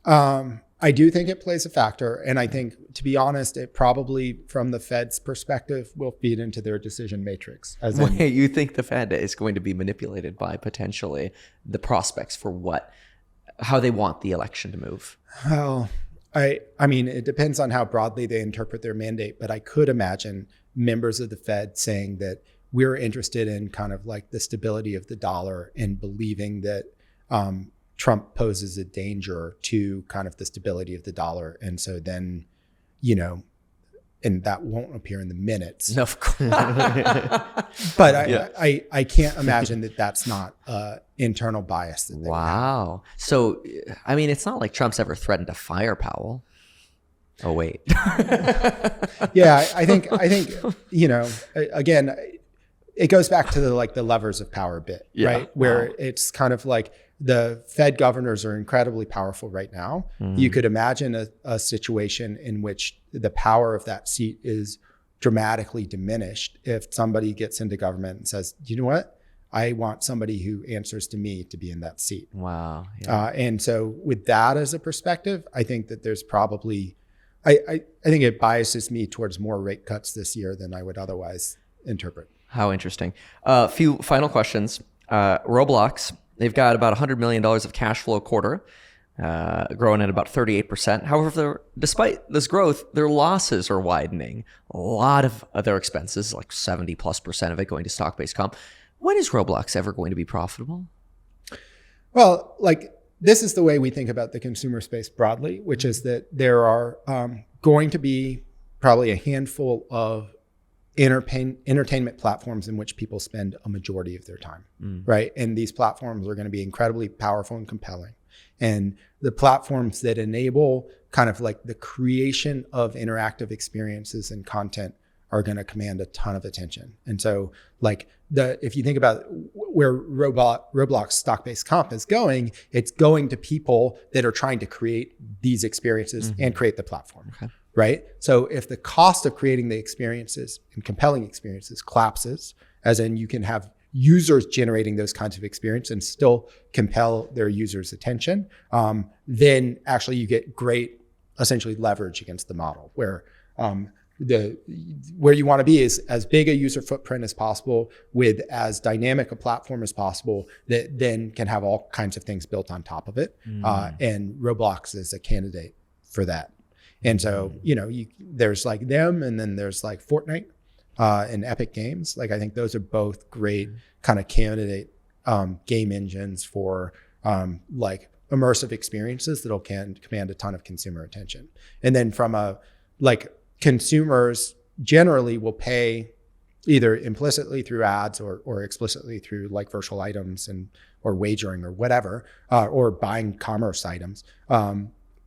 I do think it plays a factor. And I think, to be honest, it probably, from the Fed's perspective, will feed into their decision matrix. Wait, you think the Fed is going to be manipulated by potentially the prospects for how they want the election to move? Well, I mean, it depends on how broadly they interpret their mandate, but I could imagine members of the Fed saying that we're interested in kind of like the stability of the dollar and believing that Trump poses a danger to kind of the stability of the dollar. And so then, and that won't appear in the minutes. No, of course. But I can't imagine that that's not internal bias. That wow. So, I mean, it's not like Trump's ever threatened to fire Powell. Oh, wait. Yeah, I think, again, it goes back to the levers of power bit, right? Where it's kind of like the Fed governors are incredibly powerful right now. You could imagine a situation in which the power of that seat is dramatically diminished if somebody gets into government and says, you know what? I want somebody who answers to me to be in that seat. Wow. Yeah. And so with that as a perspective, I think that there's probably, I think it biases me towards more rate cuts this year than I would otherwise interpret. How interesting. A few final questions. Roblox, they've got about $100 million of cash flow a quarter, growing at about 38%. However, despite this growth, their losses are widening. A lot of their expenses, like 70+% of it going to stock-based comp. When is Roblox ever going to be profitable? Well, this is the way we think about the consumer space broadly, which is that there are going to be probably a handful of entertainment platforms in which people spend a majority of their time, right? And these platforms are going to be incredibly powerful and compelling. And the platforms that enable kind of like the creation of interactive experiences and content are going to command a ton of attention. And so if you think about where Roblox stock-based comp is going, it's going to people that are trying to create these experiences and create the platform. Okay. Right? So if the cost of creating the experiences and compelling experiences collapses, as in you can have users generating those kinds of experience and still compel their users' attention, then actually you get great, essentially, leverage against the model where where you want to be is as big a user footprint as possible with as dynamic a platform as possible that then can have all kinds of things built on top of it. And Roblox is a candidate for that. And so, there's like them, and then there's like Fortnite and Epic Games. I think those are both great kind of candidate game engines for immersive experiences that'll can command a ton of consumer attention. And then from a like consumers generally will pay either implicitly through ads or explicitly through like virtual items or wagering or whatever, or buying commerce items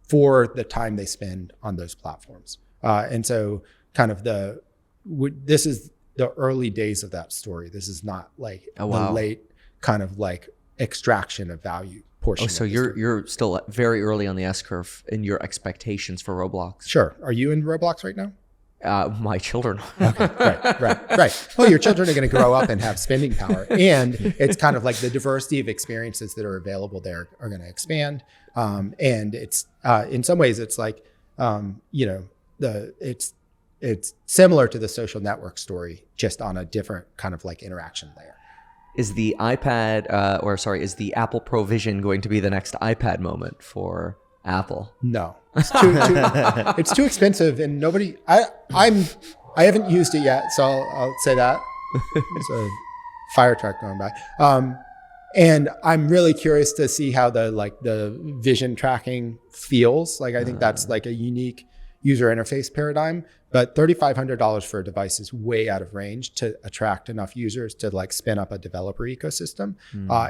for the time they spend on those platforms. And so kind of this is the early days of that story. This is not like the late kind of like extraction of value portion. Oh, so you're still very early on the S curve in your expectations for Roblox. Sure. Are you in Roblox right now? My children. Okay, right. Well, your children are going to grow up and have spending power, and it's kind of like the diversity of experiences that are available there are going to expand. And it's in some ways it's like it's similar to the social network story, just on a different kind of like interaction layer. Is the is the Apple Pro Vision going to be the next iPad moment for Apple? No, it's too expensive, and I haven't used it yet, so I'll say that. There's a fire truck going by, and I'm really curious to see how the vision tracking feels. Like I think that's like a unique user interface paradigm, but $3,500 for a device is way out of range to attract enough users to like spin up a developer ecosystem.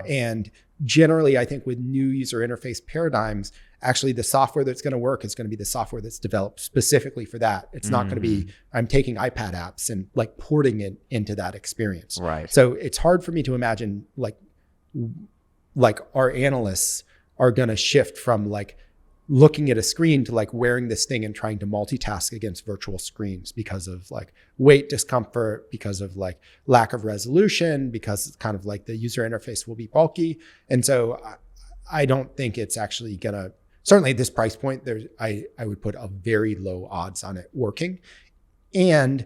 And generally, I think with new user interface paradigms, actually the software that's going to work is going to be the software that's developed specifically for that. It's not going to be, I'm taking iPad apps and like porting it into that experience. Right. So it's hard for me to imagine like our analysts are going to shift from like looking at a screen to like wearing this thing and trying to multitask against virtual screens because of like weight discomfort, because of like lack of resolution, because it's kind of like the user interface will be bulky. And so I don't think it's actually gonna, certainly at this price point, I would put a very low odds on it working. And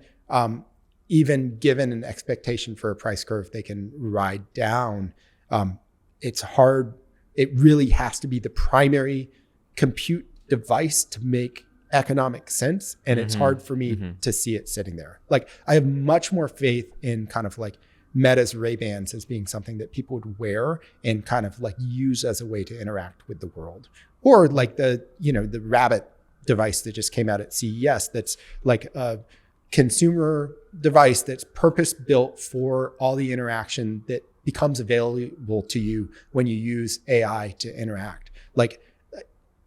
even given an expectation for a price curve they can ride down, it's hard. It really has to be the primary compute device to make economic sense. And it's hard for me to see it sitting there. Like I have much more faith in kind of like Meta's Ray-Bans as being something that people would wear and kind of like use as a way to interact with the world. Or like the Rabbit device that just came out at CES, that's like a consumer device that's purpose built for all the interaction that becomes available to you when you use AI to interact. Like,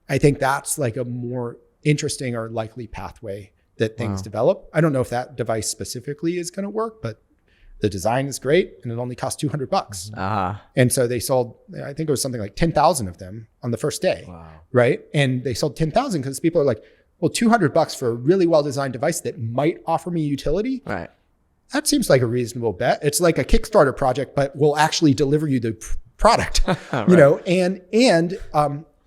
I think that's like a more interesting or likely pathway that things develop. I don't know if that device specifically is going to work, but the design is great and it only cost $200. And so they sold, I think it was something like 10,000 of them on the first day. Right. And they sold 10,000 because people are like, well, $200 for a really well-designed device that might offer me utility. Right. That seems like a reasonable bet. It's like a Kickstarter project, but will actually deliver you the product, you know, and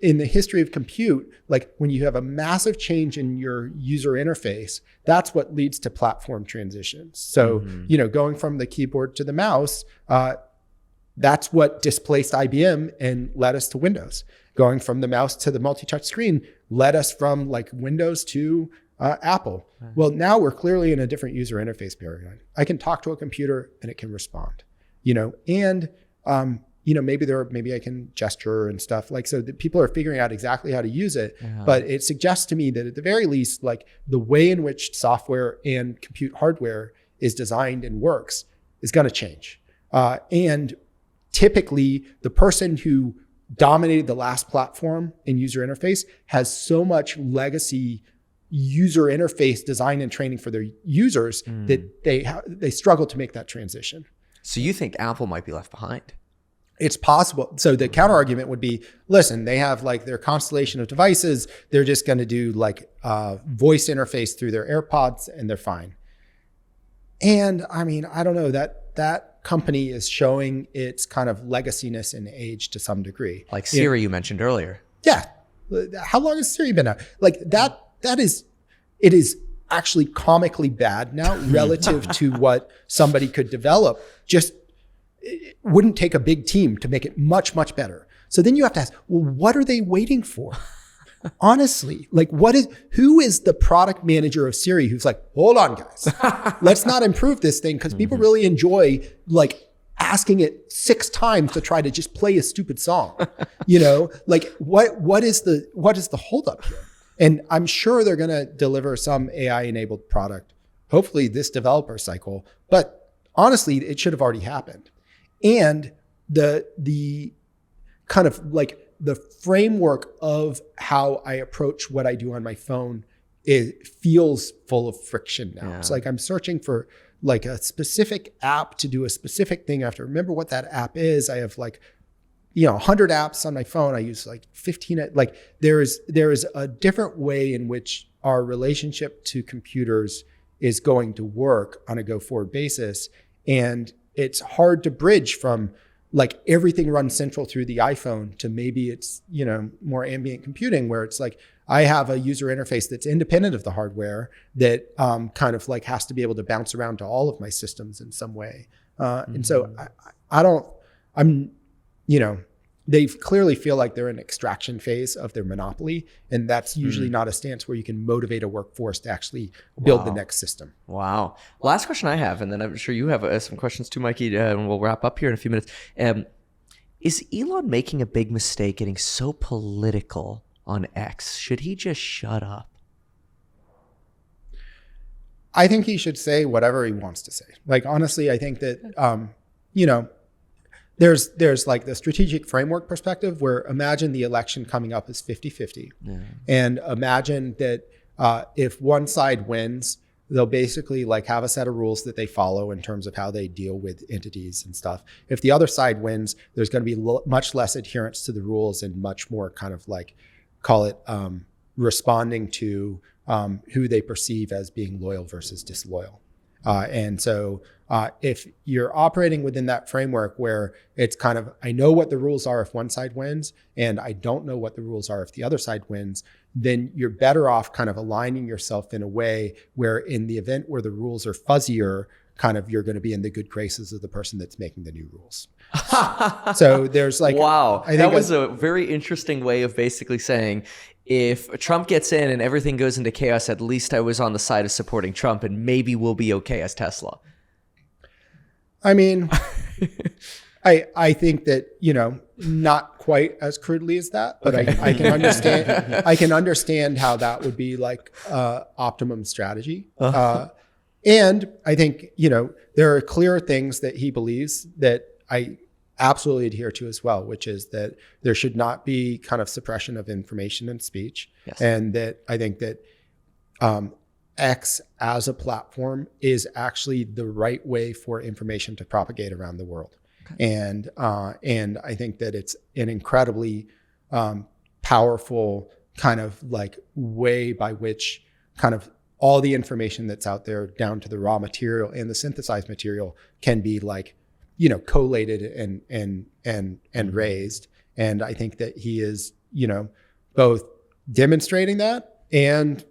in the history of compute, like when you have a massive change in your user interface, that's what leads to platform transitions. So, you know, going from the keyboard to the mouse, that's what displaced IBM and led us to Windows. Going from the mouse to the multi-touch screen led us from like Windows to Apple. Well, now we're clearly in a different user interface paradigm. I can talk to a computer and it can respond, you know, and you know, maybe I can gesture and stuff like, so that people are figuring out exactly how to use it. But it suggests to me that at the very least, like the way in which software and compute hardware is designed and works is going to change. And typically the person who dominated the last platform in user interface has so much legacy user interface design and training for their users that they struggle to make that transition. So you think Apple might be left behind? It's possible. So the counter argument would be, listen, they have like their constellation of devices. They're just going to do like voice interface through their AirPods and they're fine. And I mean, I don't know, that company is showing its kind of legaciness and age to some degree. Like Siri, you mentioned earlier. Yeah. How long has Siri been out? Like it is actually comically bad now relative to what somebody could develop. Just it wouldn't take a big team to make it much, much better. So then you have to ask, well, what are they waiting for? Honestly, like who is the product manager of Siri who's like, hold on guys, let's not improve this thing because people really enjoy like asking it 6 times to try to just play a stupid song, you know, like what is the holdup here? And I'm sure they're going to deliver some AI enabled product, hopefully this developer cycle, but honestly, it should have already happened. And the kind of like the framework of how I approach what I do on my phone, it feels full of friction now. Yeah. It's like I'm searching for like a specific app to do a specific thing. I have to remember what that app is. I have like, 100 apps on my phone. I use like 15. Like there is a different way in which our relationship to computers is going to work on a go forward basis. And it's hard to bridge from like everything runs central through the iPhone to maybe it's, more ambient computing where it's like, I have a user interface that's independent of the hardware that kind of like has to be able to bounce around to all of my systems in some way. And so they clearly feel like they're in extraction phase of their monopoly. And that's usually not a stance where you can motivate a workforce to actually build the next system. Wow. Last question I have, and then I'm sure you have some questions too, Mikey, and we'll wrap up here in a few minutes. Is Elon making a big mistake getting so political on X? Should he just shut up? I think he should say whatever he wants to say. Like, honestly, I think that, there's like the strategic framework perspective where imagine the election coming up as 50-50. Yeah. And imagine that if one side wins, they'll basically like have a set of rules that they follow in terms of how they deal with entities and stuff. If the other side wins, there's going to be much less adherence to the rules and much more kind of like, call it responding to who they perceive as being loyal versus disloyal. And so if you're operating within that framework where it's kind of, I know what the rules are if one side wins, and I don't know what the rules are if the other side wins, then you're better off kind of aligning yourself in a way where in the event where the rules are fuzzier, kind of you're going to be in the good graces of the person that's making the new rules. So there's like, wow, I think that was a very interesting way of basically saying, if Trump gets in and everything goes into chaos, at least I was on the side of supporting Trump and maybe we'll be okay as Tesla. I mean, I think that, not quite as crudely as that, but okay. I can understand, I can understand how that would be like optimum strategy. And I think, there are clear things that he believes that I absolutely adhere to as well, which is that there should not be kind of suppression of information and speech. Yes. And that I think that X as a platform is actually the right way for information to propagate around the world. Okay. And I think that it's an incredibly powerful kind of like way by which kind of all the information that's out there down to the raw material and the synthesized material can be like, collated and raised. And I think that he is, both demonstrating that and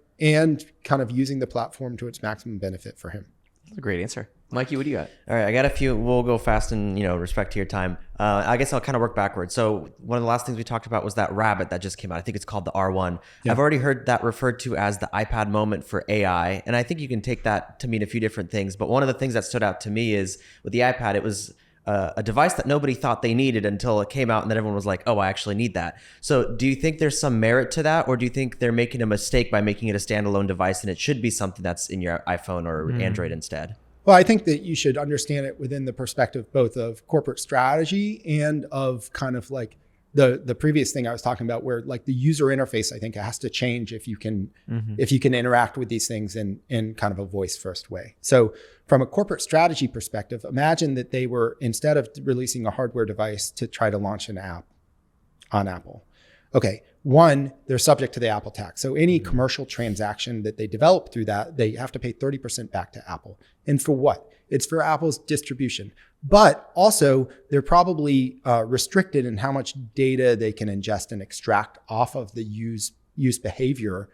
kind of using the platform to its maximum benefit for him. That's a great answer. Mikey, what do you got? All right, I got a few. We'll go fast in, respect to your time. I guess I'll kind of work backwards. So one of the last things we talked about was that rabbit that just came out. I think it's called the R1. Yeah. I've already heard that referred to as the iPad moment for AI. And I think you can take that to mean a few different things. But one of the things that stood out to me is with the iPad, it was a device that nobody thought they needed until it came out and then everyone was like, oh, I actually need that. So do you think there's some merit to that? Or do you think they're making a mistake by making it a standalone device and it should be something that's in your iPhone or Android instead? Well, I think that you should understand it within the perspective both of corporate strategy and of kind of like the previous thing I was talking about, where like the user interface, I think, has to change if you can interact with these things in kind of a voice first way. So from a corporate strategy perspective, imagine that they were, instead of releasing a hardware device to try to launch an app on Apple. Okay, one, they're subject to the Apple tax. So any commercial transaction that they develop through that, they have to pay 30% back to Apple. And for what? It's for Apple's distribution. But also, they're probably restricted in how much data they can ingest and extract off of the use behavior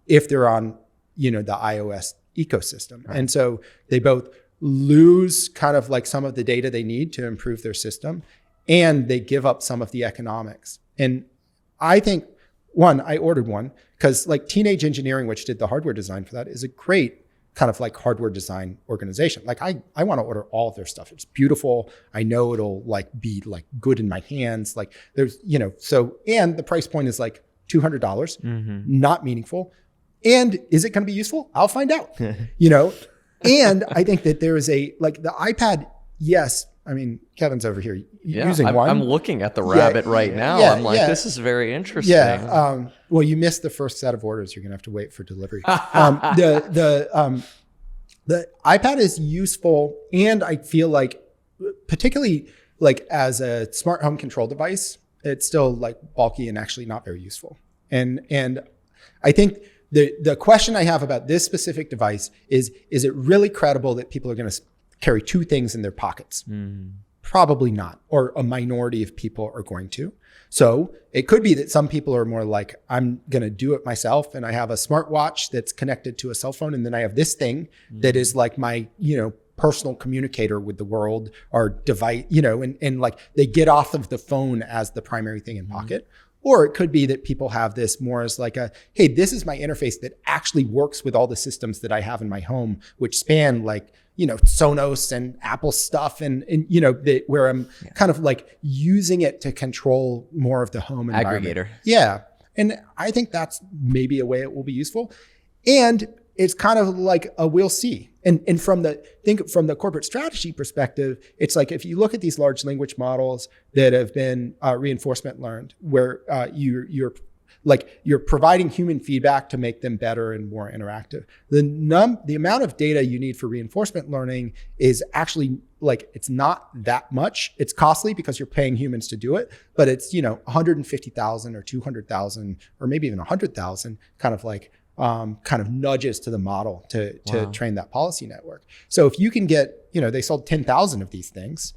if they're on, the iOS ecosystem. Right. And so they both lose kind of like some of the data they need to improve their system, and they give up some of the economics. And I think, one, I ordered one because like Teenage Engineering, which did the hardware design for that, is a great kind of like hardware design organization. Like I want to order all of their stuff. It's beautiful. I know it'll like be like good in my hands. Like there's, so, and the price point is like $200, not meaningful. And is it going to be useful? I'll find out, And I think that there is the iPad, yes. I mean, Kevin's over here using one. I'm looking at the rabbit right now. I'm like, this is very interesting. Yeah. Well, you missed the first set of orders. You're going to have to wait for delivery. The iPad is useful, and I feel like, particularly like as a smart home control device, it's still like bulky and actually not very useful. And I think the question I have about this specific device is it really credible that people are going to carry two things in their pockets? Probably not, or a minority of people are going to. So it could be that some people are more like, I'm going to do it myself, and I have a smartwatch that's connected to a cell phone, and then I have this thing that is like my, personal communicator with the world, or device, and like they get off of the phone as the primary thing in pocket. Or it could be that people have this more as like hey, this is my interface that actually works with all the systems that I have in my home, which span like, Sonos and Apple stuff and where I'm kind of like using it to control more of the home environment. Aggregator. Yeah. And I think that's maybe a way it will be useful. And it's kind of like a we'll see. And from the corporate strategy perspective, it's like if you look at these large language models that have been reinforcement learned, where you're providing human feedback to make them better and more interactive. The amount of data you need for reinforcement learning is actually like, it's not that much. It's costly because you're paying humans to do it, but it's 150,000 or 200,000 or maybe even 100,000 kind of nudges to the model to train that policy network. So if you can get, they sold 10,000 of these things.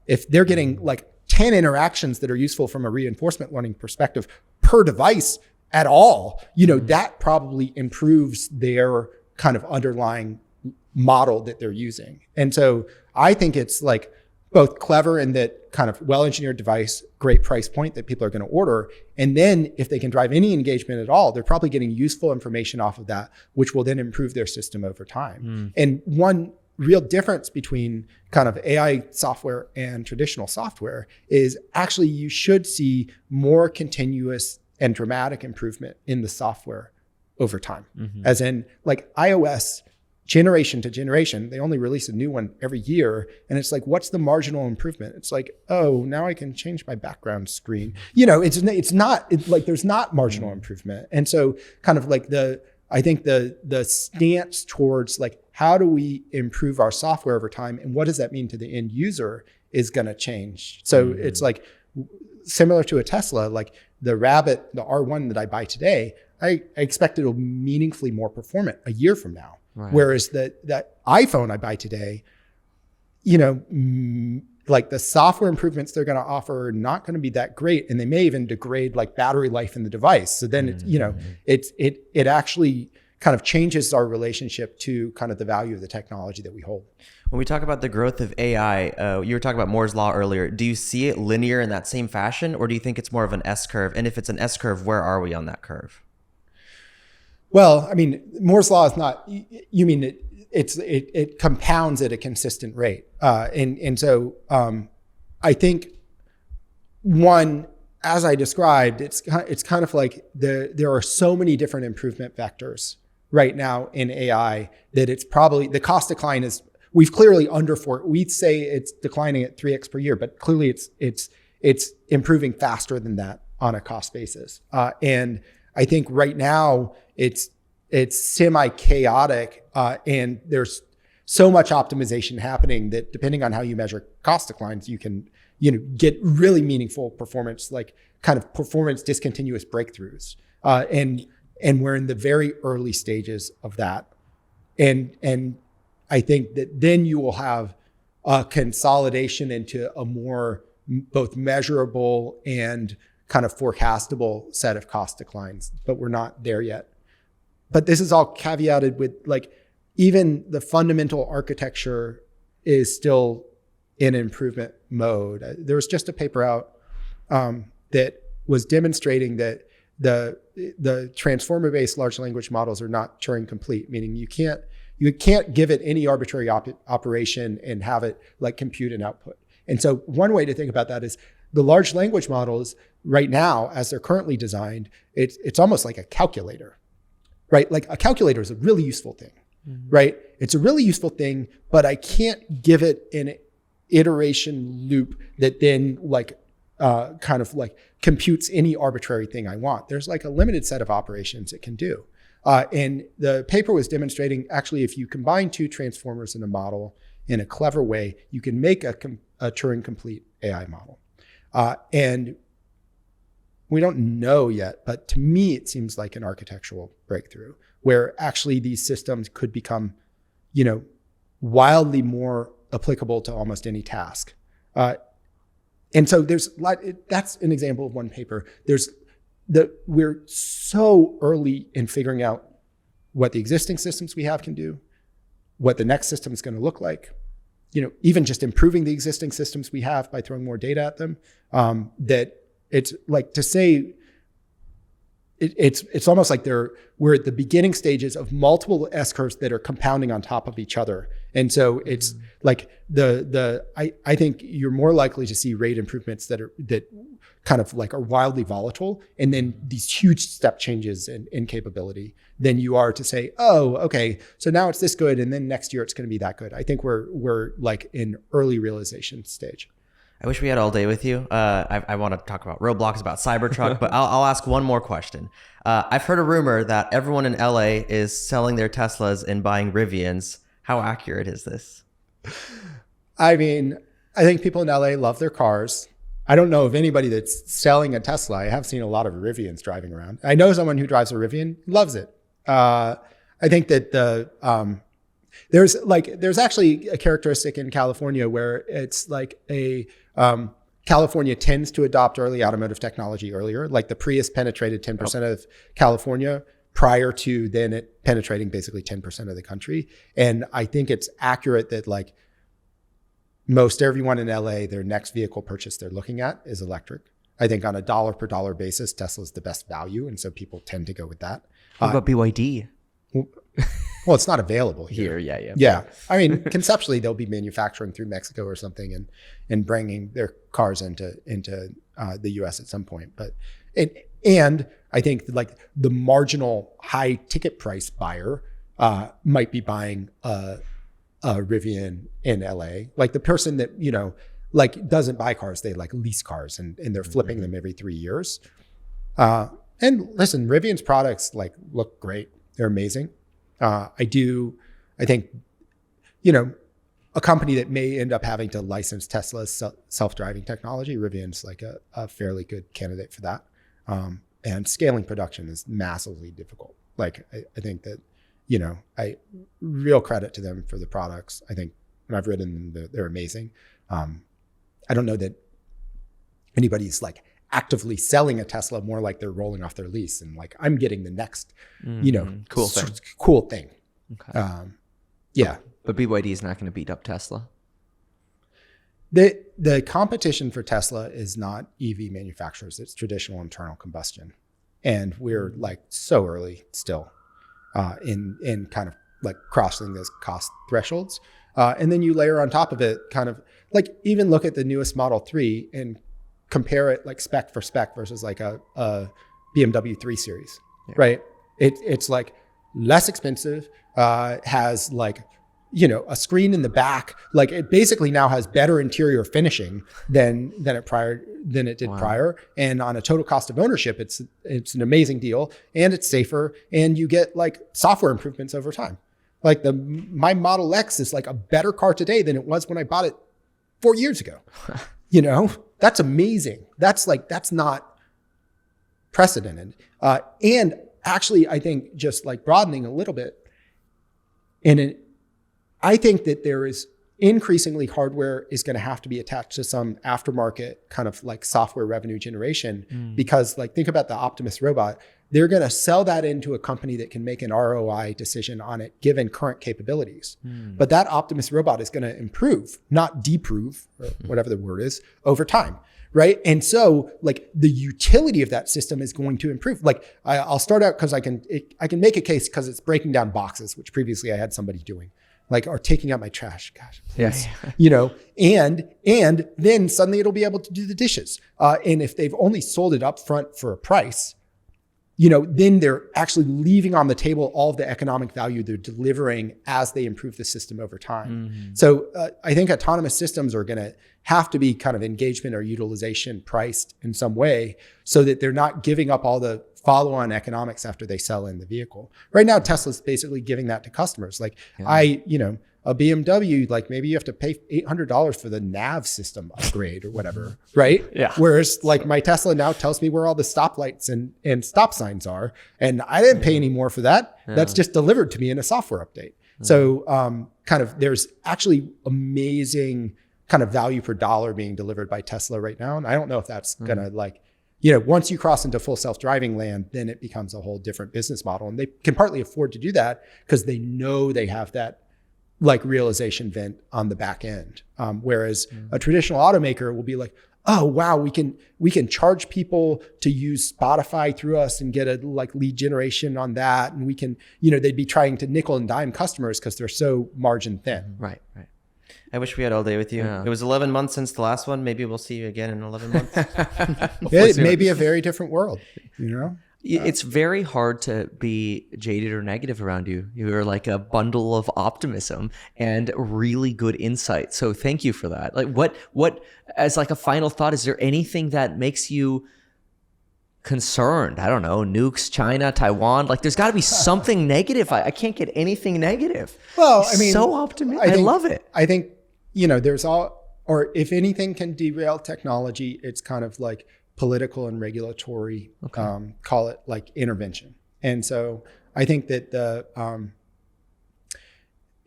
If they're getting like 10 interactions that are useful from a reinforcement learning perspective per device at all, that probably improves their kind of underlying model that they're using. And so I think it's like both clever in that kind of well-engineered device, great price point that people are going to order. And then if they can drive any engagement at all, they're probably getting useful information off of that, which will then improve their system over time. And one real difference between kind of AI software and traditional software is actually you should see more continuous and dramatic improvement in the software over time. As in like iOS, generation to generation, they only release a new one every year. And it's like, what's the marginal improvement? It's like, oh, now I can change my background screen. It's like there's not marginal improvement. And so kind of like I think the stance towards like, how do we improve our software over time? And what does that mean to the end user is going to change. So it's like similar to a Tesla, like the Rabbit, the R1 that I buy today, I expect it'll be meaningfully more performant a year from now. Right. Whereas that iPhone I buy today, like the software improvements they're going to offer are not going to be that great, and they may even degrade like battery life in the device. So then it actually kind of changes our relationship to kind of the value of the technology that we hold. When we talk about the growth of AI, you were talking about Moore's law earlier. Do you see it linear in that same fashion, or do you think it's more of an S curve? And if it's an S curve, where are we on that curve? Well, I mean, Moore's law is not, you mean it compounds at a consistent rate. And so I think one, as I described, it's kind of like there are so many different improvement vectors right now in AI that it's probably, the cost decline is, we've clearly we'd say it's declining at 3x per year, but clearly it's improving faster than that on a cost basis. And I think right now it's semi-chaotic, and there's so much optimization happening that depending on how you measure cost declines, you can get really meaningful performance, like kind of performance discontinuous breakthroughs. And we're in the very early stages of that. And I think that then you will have a consolidation into a more both measurable and kind of forecastable set of cost declines, but we're not there yet. But this is all caveated with like, even the fundamental architecture is still in improvement mode. There was just a paper out that was demonstrating that the transformer-based large language models are not Turing complete, meaning you can't give it any arbitrary operation and have it like compute and output. And so one way to think about that is the large language models, right now, as they're currently designed, it's almost like a calculator, right? Like a calculator is a really useful thing, right? It's a really useful thing, but I can't give it an iteration loop that then kind of like computes any arbitrary thing I want. There's like a limited set of operations it can do. And the paper was demonstrating actually if you combine two transformers in a model in a clever way, you can make a Turing complete AI model. And we don't know yet, but to me, it seems like an architectural breakthrough where actually these systems could become, wildly more applicable to almost any task. And so that's an example of one paper. We're so early in figuring out what the existing systems we have can do, what the next system is going to look like, even just improving the existing systems we have by throwing more data at them, that it's like to say, it's almost like we're at the beginning stages of multiple S-curves that are compounding on top of each other. And so it's like I think you're more likely to see rate improvements that kind of like are wildly volatile and then these huge step changes in capability than you are to say, oh, okay, so now it's this good and then next year it's going to be that good. I think we're like in early realization stage. I wish we had all day with you. I want to talk about Roblox, about Cybertruck, but I'll ask one more question. I've heard a rumor that everyone in LA is selling their Teslas and buying Rivians. How accurate is this? I mean, I think people in LA love their cars. I don't know of anybody that's selling a Tesla. I have seen a lot of Rivians driving around. I know someone who drives a Rivian, loves it. I think that there's actually a characteristic in California where it's like California tends to adopt early automotive technology earlier. Like the Prius penetrated 10% of California prior to then it penetrating basically 10% of the country. And I think it's accurate that like most everyone in LA, their next vehicle purchase they're looking at is electric. I think on a dollar per dollar basis, Tesla's the best value. And so people tend to go with that. What about BYD? Well, it's not available here. Yeah. I mean, conceptually, they'll be manufacturing through Mexico or something and bringing their cars into the U.S. at some point. But and I think like the marginal high ticket price buyer might be buying a Rivian in L.A. Like the person that like doesn't buy cars, they like lease cars and they're flipping them every 3 years. And listen, Rivian's products like look great. They're amazing. I think, a company that may end up having to license Tesla's self-driving technology, Rivian's like a fairly good candidate for that. And scaling production is massively difficult. Like, I think that, real credit to them for the products. I think when I've ridden them, they're amazing. I don't know that anybody's like actively selling a Tesla, more like they're rolling off their lease and like, I'm getting the next, cool thing. Okay. Yeah. But BYD is not going to beat up Tesla. The competition for Tesla is not EV manufacturers. It's traditional internal combustion. And we're like so early still in kind of like crossing those cost thresholds. And then you layer on top of it kind of like even look at the newest Model 3 and compare it like spec for spec versus like a BMW 3 Series, right? It's like less expensive, has like, a screen in the back. Like it basically now has better interior finishing than it did prior. And on a total cost of ownership, it's an amazing deal and it's safer and you get like software improvements over time. Like my Model X is like a better car today than it was when I bought it 4 years ago. That's amazing. That's not precedented. And actually, I think just like broadening a little bit, I think that there is increasingly hardware is going to have to be attached to some aftermarket kind of like software revenue generation because like think about the Optimus robot. They're going to sell that into a company that can make an ROI decision on it given current capabilities. But that Optimus robot is going to improve, not deprove, or whatever the word is, over time. Right. And so like the utility of that system is going to improve. Like I'll start out because I can make a case because it's breaking down boxes, which previously I had somebody doing. are taking out my trash. Gosh, please. Yeah. And then suddenly it'll be able to do the dishes. And if they've only sold it up front for a price, then they're actually leaving on the table all of the economic value they're delivering as they improve the system over time. Mm-hmm. So I think autonomous systems are going to have to be kind of engagement or utilization priced in some way so that they're not giving up all the follow-on economics after they sell in the vehicle. Right now, Tesla's basically giving that to customers. A BMW, maybe you have to pay $800 for the nav system upgrade or whatever, right? Yeah. Whereas my Tesla now tells me where all the stoplights and stop signs are. And I didn't pay any more for that. Yeah. That's just delivered to me in a software update. Mm-hmm. So there's actually amazing kind of value per dollar being delivered by Tesla right now. And I don't know if that's gonna once you cross into full self-driving land, then it becomes a whole different business model. And they can partly afford to do that because they know they have that realization vent on the back end. Whereas a traditional automaker will be like, oh, wow, we can charge people to use Spotify through us and get a lead generation on that. And we can, they'd be trying to nickel and dime customers because they're so margin thin. Right. I wish we had all day with you. Yeah. It was 11 months since the last one. Maybe we'll see you again in 11 months. It may be a very different world, It's very hard to be jaded or negative around you. You're like a bundle of optimism and really good insight. So thank you for that. What as a final thought, is there anything that makes you concerned? I don't know, nukes, China, Taiwan. There's got to be something negative. I can't get anything negative. Well, so optimistic. I love it. I think, there's or if anything can derail technology, it's kind of political and regulatory, call it intervention. And so I think that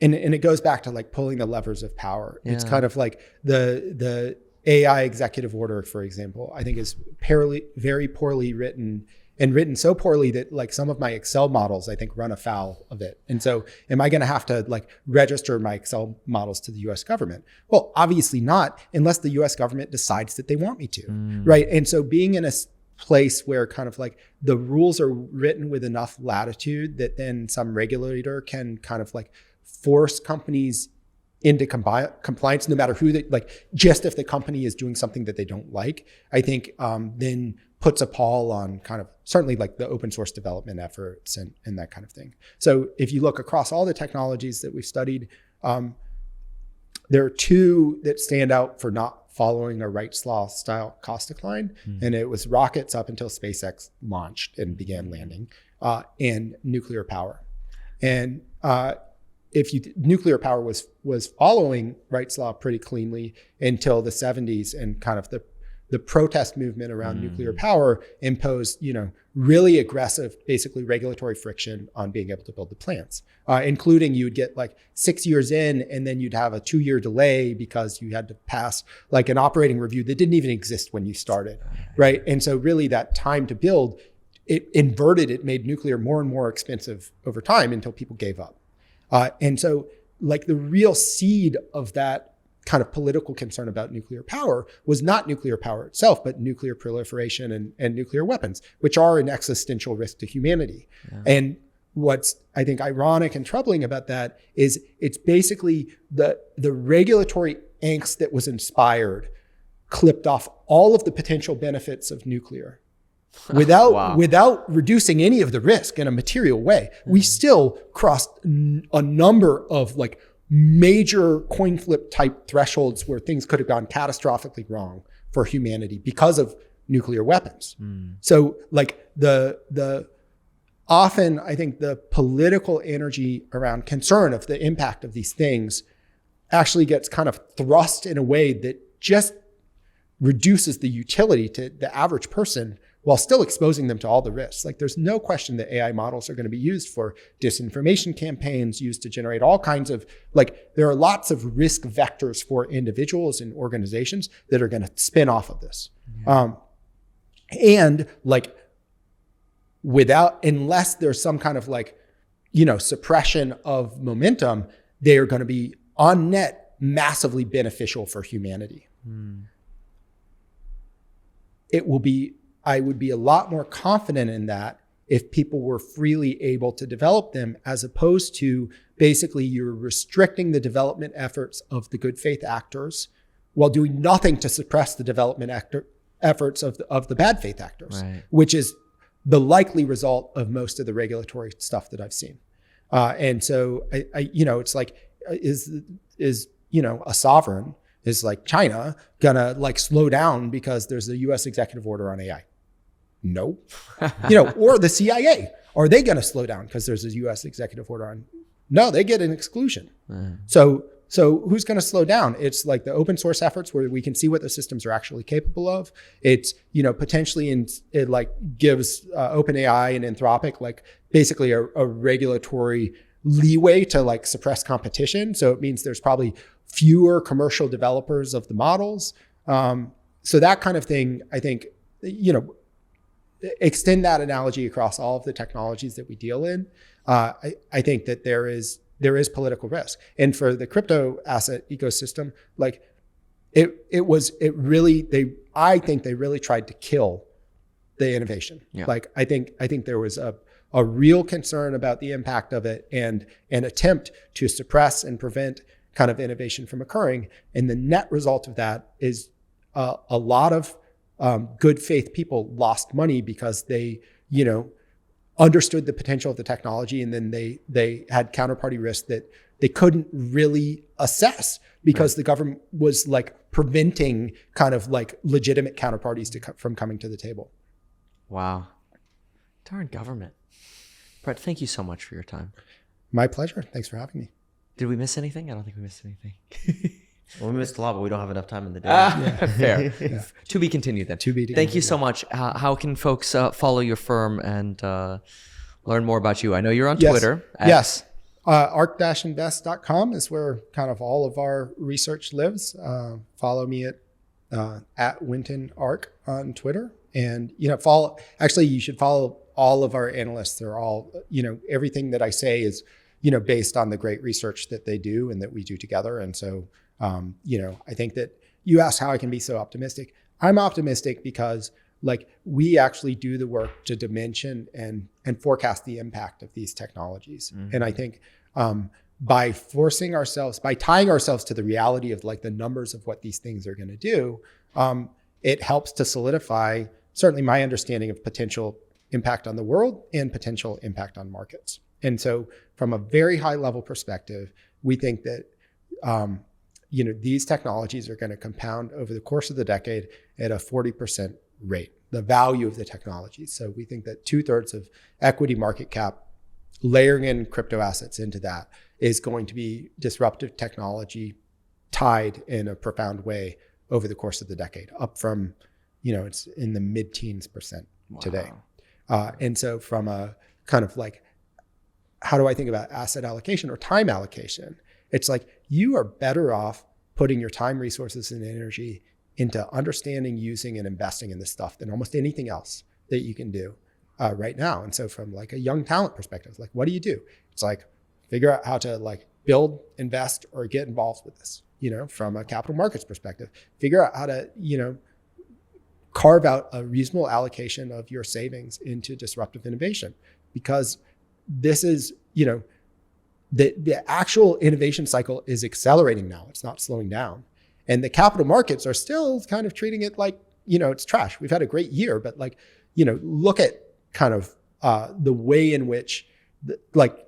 and it goes back to pulling the levers of power. Yeah. It's kind of the AI executive order, for example, I think is very poorly written, and written so poorly that some of my Excel models, I think, run afoul of it. And so am I going to have to register my Excel models to the US government? Well, obviously not, unless the US government decides that they want me to, right? And so being in a place where kind of the rules are written with enough latitude that then some regulator can kind of force companies into compliance, no matter who just if the company is doing something that they don't like, I think then puts a pall on kind of certainly the open source development efforts and that kind of thing. So if you look across all the technologies that we've studied, there are two that stand out for not following a Wright's Law style cost decline. And it was rockets up until SpaceX launched and began landing, and nuclear power. And nuclear power was following Wright's Law pretty cleanly until the 70s, and kind of the protest movement around nuclear power imposed, really aggressive, basically regulatory friction on being able to build the plants, including you would get 6 years in, and then you'd have a 2-year delay because you had to pass an operating review that didn't even exist when you started, right? And so really that time to build, it made nuclear more and more expensive over time until people gave up. And so the real seed of that kind of political concern about nuclear power was not nuclear power itself, but nuclear proliferation and nuclear weapons, which are an existential risk to humanity. Yeah. And what's, I think, ironic and troubling about that is it's basically the regulatory angst that was inspired clipped off all of the potential benefits of nuclear without reducing any of the risk in a material way. We still crossed a number of major coin flip type thresholds where things could have gone catastrophically wrong for humanity because of nuclear weapons. So the often I think the political energy around concern of the impact of these things actually gets kind of thrust in a way that just reduces the utility to the average person while still exposing them to all the risks. There's no question that AI models are going to be used for disinformation campaigns, used to generate all kinds of, there are lots of risk vectors for individuals and organizations that are going to spin off of this. Yeah. Unless there's some kind of suppression of momentum, they are going to be on net massively beneficial for humanity. I would be a lot more confident in that if people were freely able to develop them, as opposed to basically you're restricting the development efforts of the good faith actors while doing nothing to suppress the development efforts of the bad faith actors, which is the likely result of most of the regulatory stuff that I've seen. And so it's like, is a sovereign, is like China gonna like slow down because there's a US executive order on AI? No. Or the CIA, are they gonna slow down because there's a US executive order on? No, they get an exclusion. So who's going to slow down? It's like the open source efforts where we can see what the systems are actually capable of. It's, potentially it like gives OpenAI and Anthropic like basically a regulatory leeway to like suppress competition. So it means there's probably fewer commercial developers of the models. So that kind of thing, I think, extend that analogy across all of the technologies that we deal in. I think that there is political risk. And for the crypto asset ecosystem, like I think they really tried to kill the innovation. Yeah. Like I think there was a real concern about the impact of it and an attempt to suppress and prevent kind of innovation from occurring. And the net result of that is a lot of good faith people lost money because they, understood the potential of the technology, and then they had counterparty risk that they couldn't really assess because the government was like preventing kind of like legitimate counterparties from coming to the table. Wow. Darn government. Brett, thank you so much for your time. My pleasure. Thanks for having me. Did we miss anything? I don't think we missed anything. Well, we missed a lot, but we don't have enough time in the day. Fair. Yeah. To be continued then. Thank you so much. How can folks follow your firm and learn more about you? I know you're on Twitter. Yes. ARK-invest.com is where kind of all of our research lives. Follow me at Winton ARK on Twitter. And, you should follow all of our analysts. They're all, everything that I say is, based on the great research that they do and that we do together. And so, I think that you asked how I can be so optimistic. I'm optimistic because like we actually do the work to dimension and forecast the impact of these technologies. Mm-hmm. And I think by tying ourselves to the reality of like the numbers of what these things are going to do, it helps to solidify certainly my understanding of potential impact on the world and potential impact on markets. And so from a very high level perspective, we think that these technologies are going to compound over the course of the decade at a 40% rate, the value of the technology. So we think that 2/3 of equity market cap, layering in crypto assets into that, is going to be disruptive technology tied in a profound way over the course of the decade, up from, it's in the mid-teens percent today. And so from a kind of like, how do I think about asset allocation or time allocation? It's like you are better off putting your time, resources, and energy into understanding, using, and investing in this stuff than almost anything else that you can do right now. And so from like a young talent perspective, like what do you do? It's like figure out how to like build, invest, or get involved with this. From a capital markets perspective, figure out how to, carve out a reasonable allocation of your savings into disruptive innovation, because this is, the actual innovation cycle is accelerating now. It's not slowing down. And the capital markets are still kind of treating it like, it's trash. We've had a great year, but like, look at kind of the way in which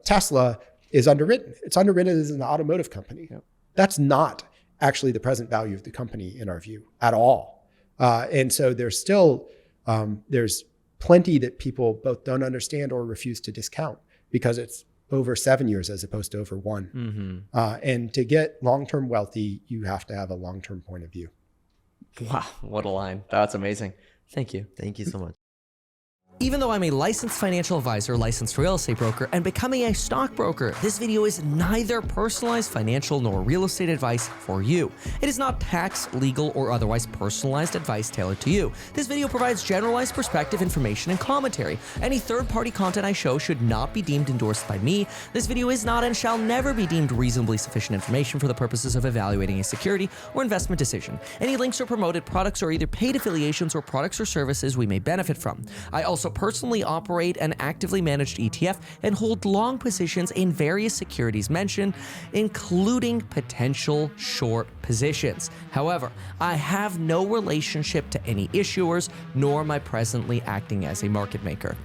Tesla is underwritten. It's underwritten as an automotive company. Yep. That's not actually the present value of the company in our view at all. And so there's still, there's plenty that people both don't understand or refuse to discount because it's over 7 years as opposed to over 1. Mm-hmm. And to get long-term wealthy, you have to have a long-term point of view. Wow, what a line. That's amazing. Thank you. Thank you so much. Even though I'm a licensed financial advisor, licensed real estate broker, and becoming a stockbroker, this video is neither personalized financial nor real estate advice for you. It is not tax, legal, or otherwise personalized advice tailored to you. This video provides generalized perspective, information, and commentary. Any third-party content I show should not be deemed endorsed by me. This video is not and shall never be deemed reasonably sufficient information for the purposes of evaluating a security or investment decision. Any links or promoted products are either paid affiliations or products or services we may benefit from. I also also personally operate an actively managed ETF and hold long positions in various securities mentioned, including potential short positions. However, I have no relationship to any issuers, nor am I presently acting as a market maker.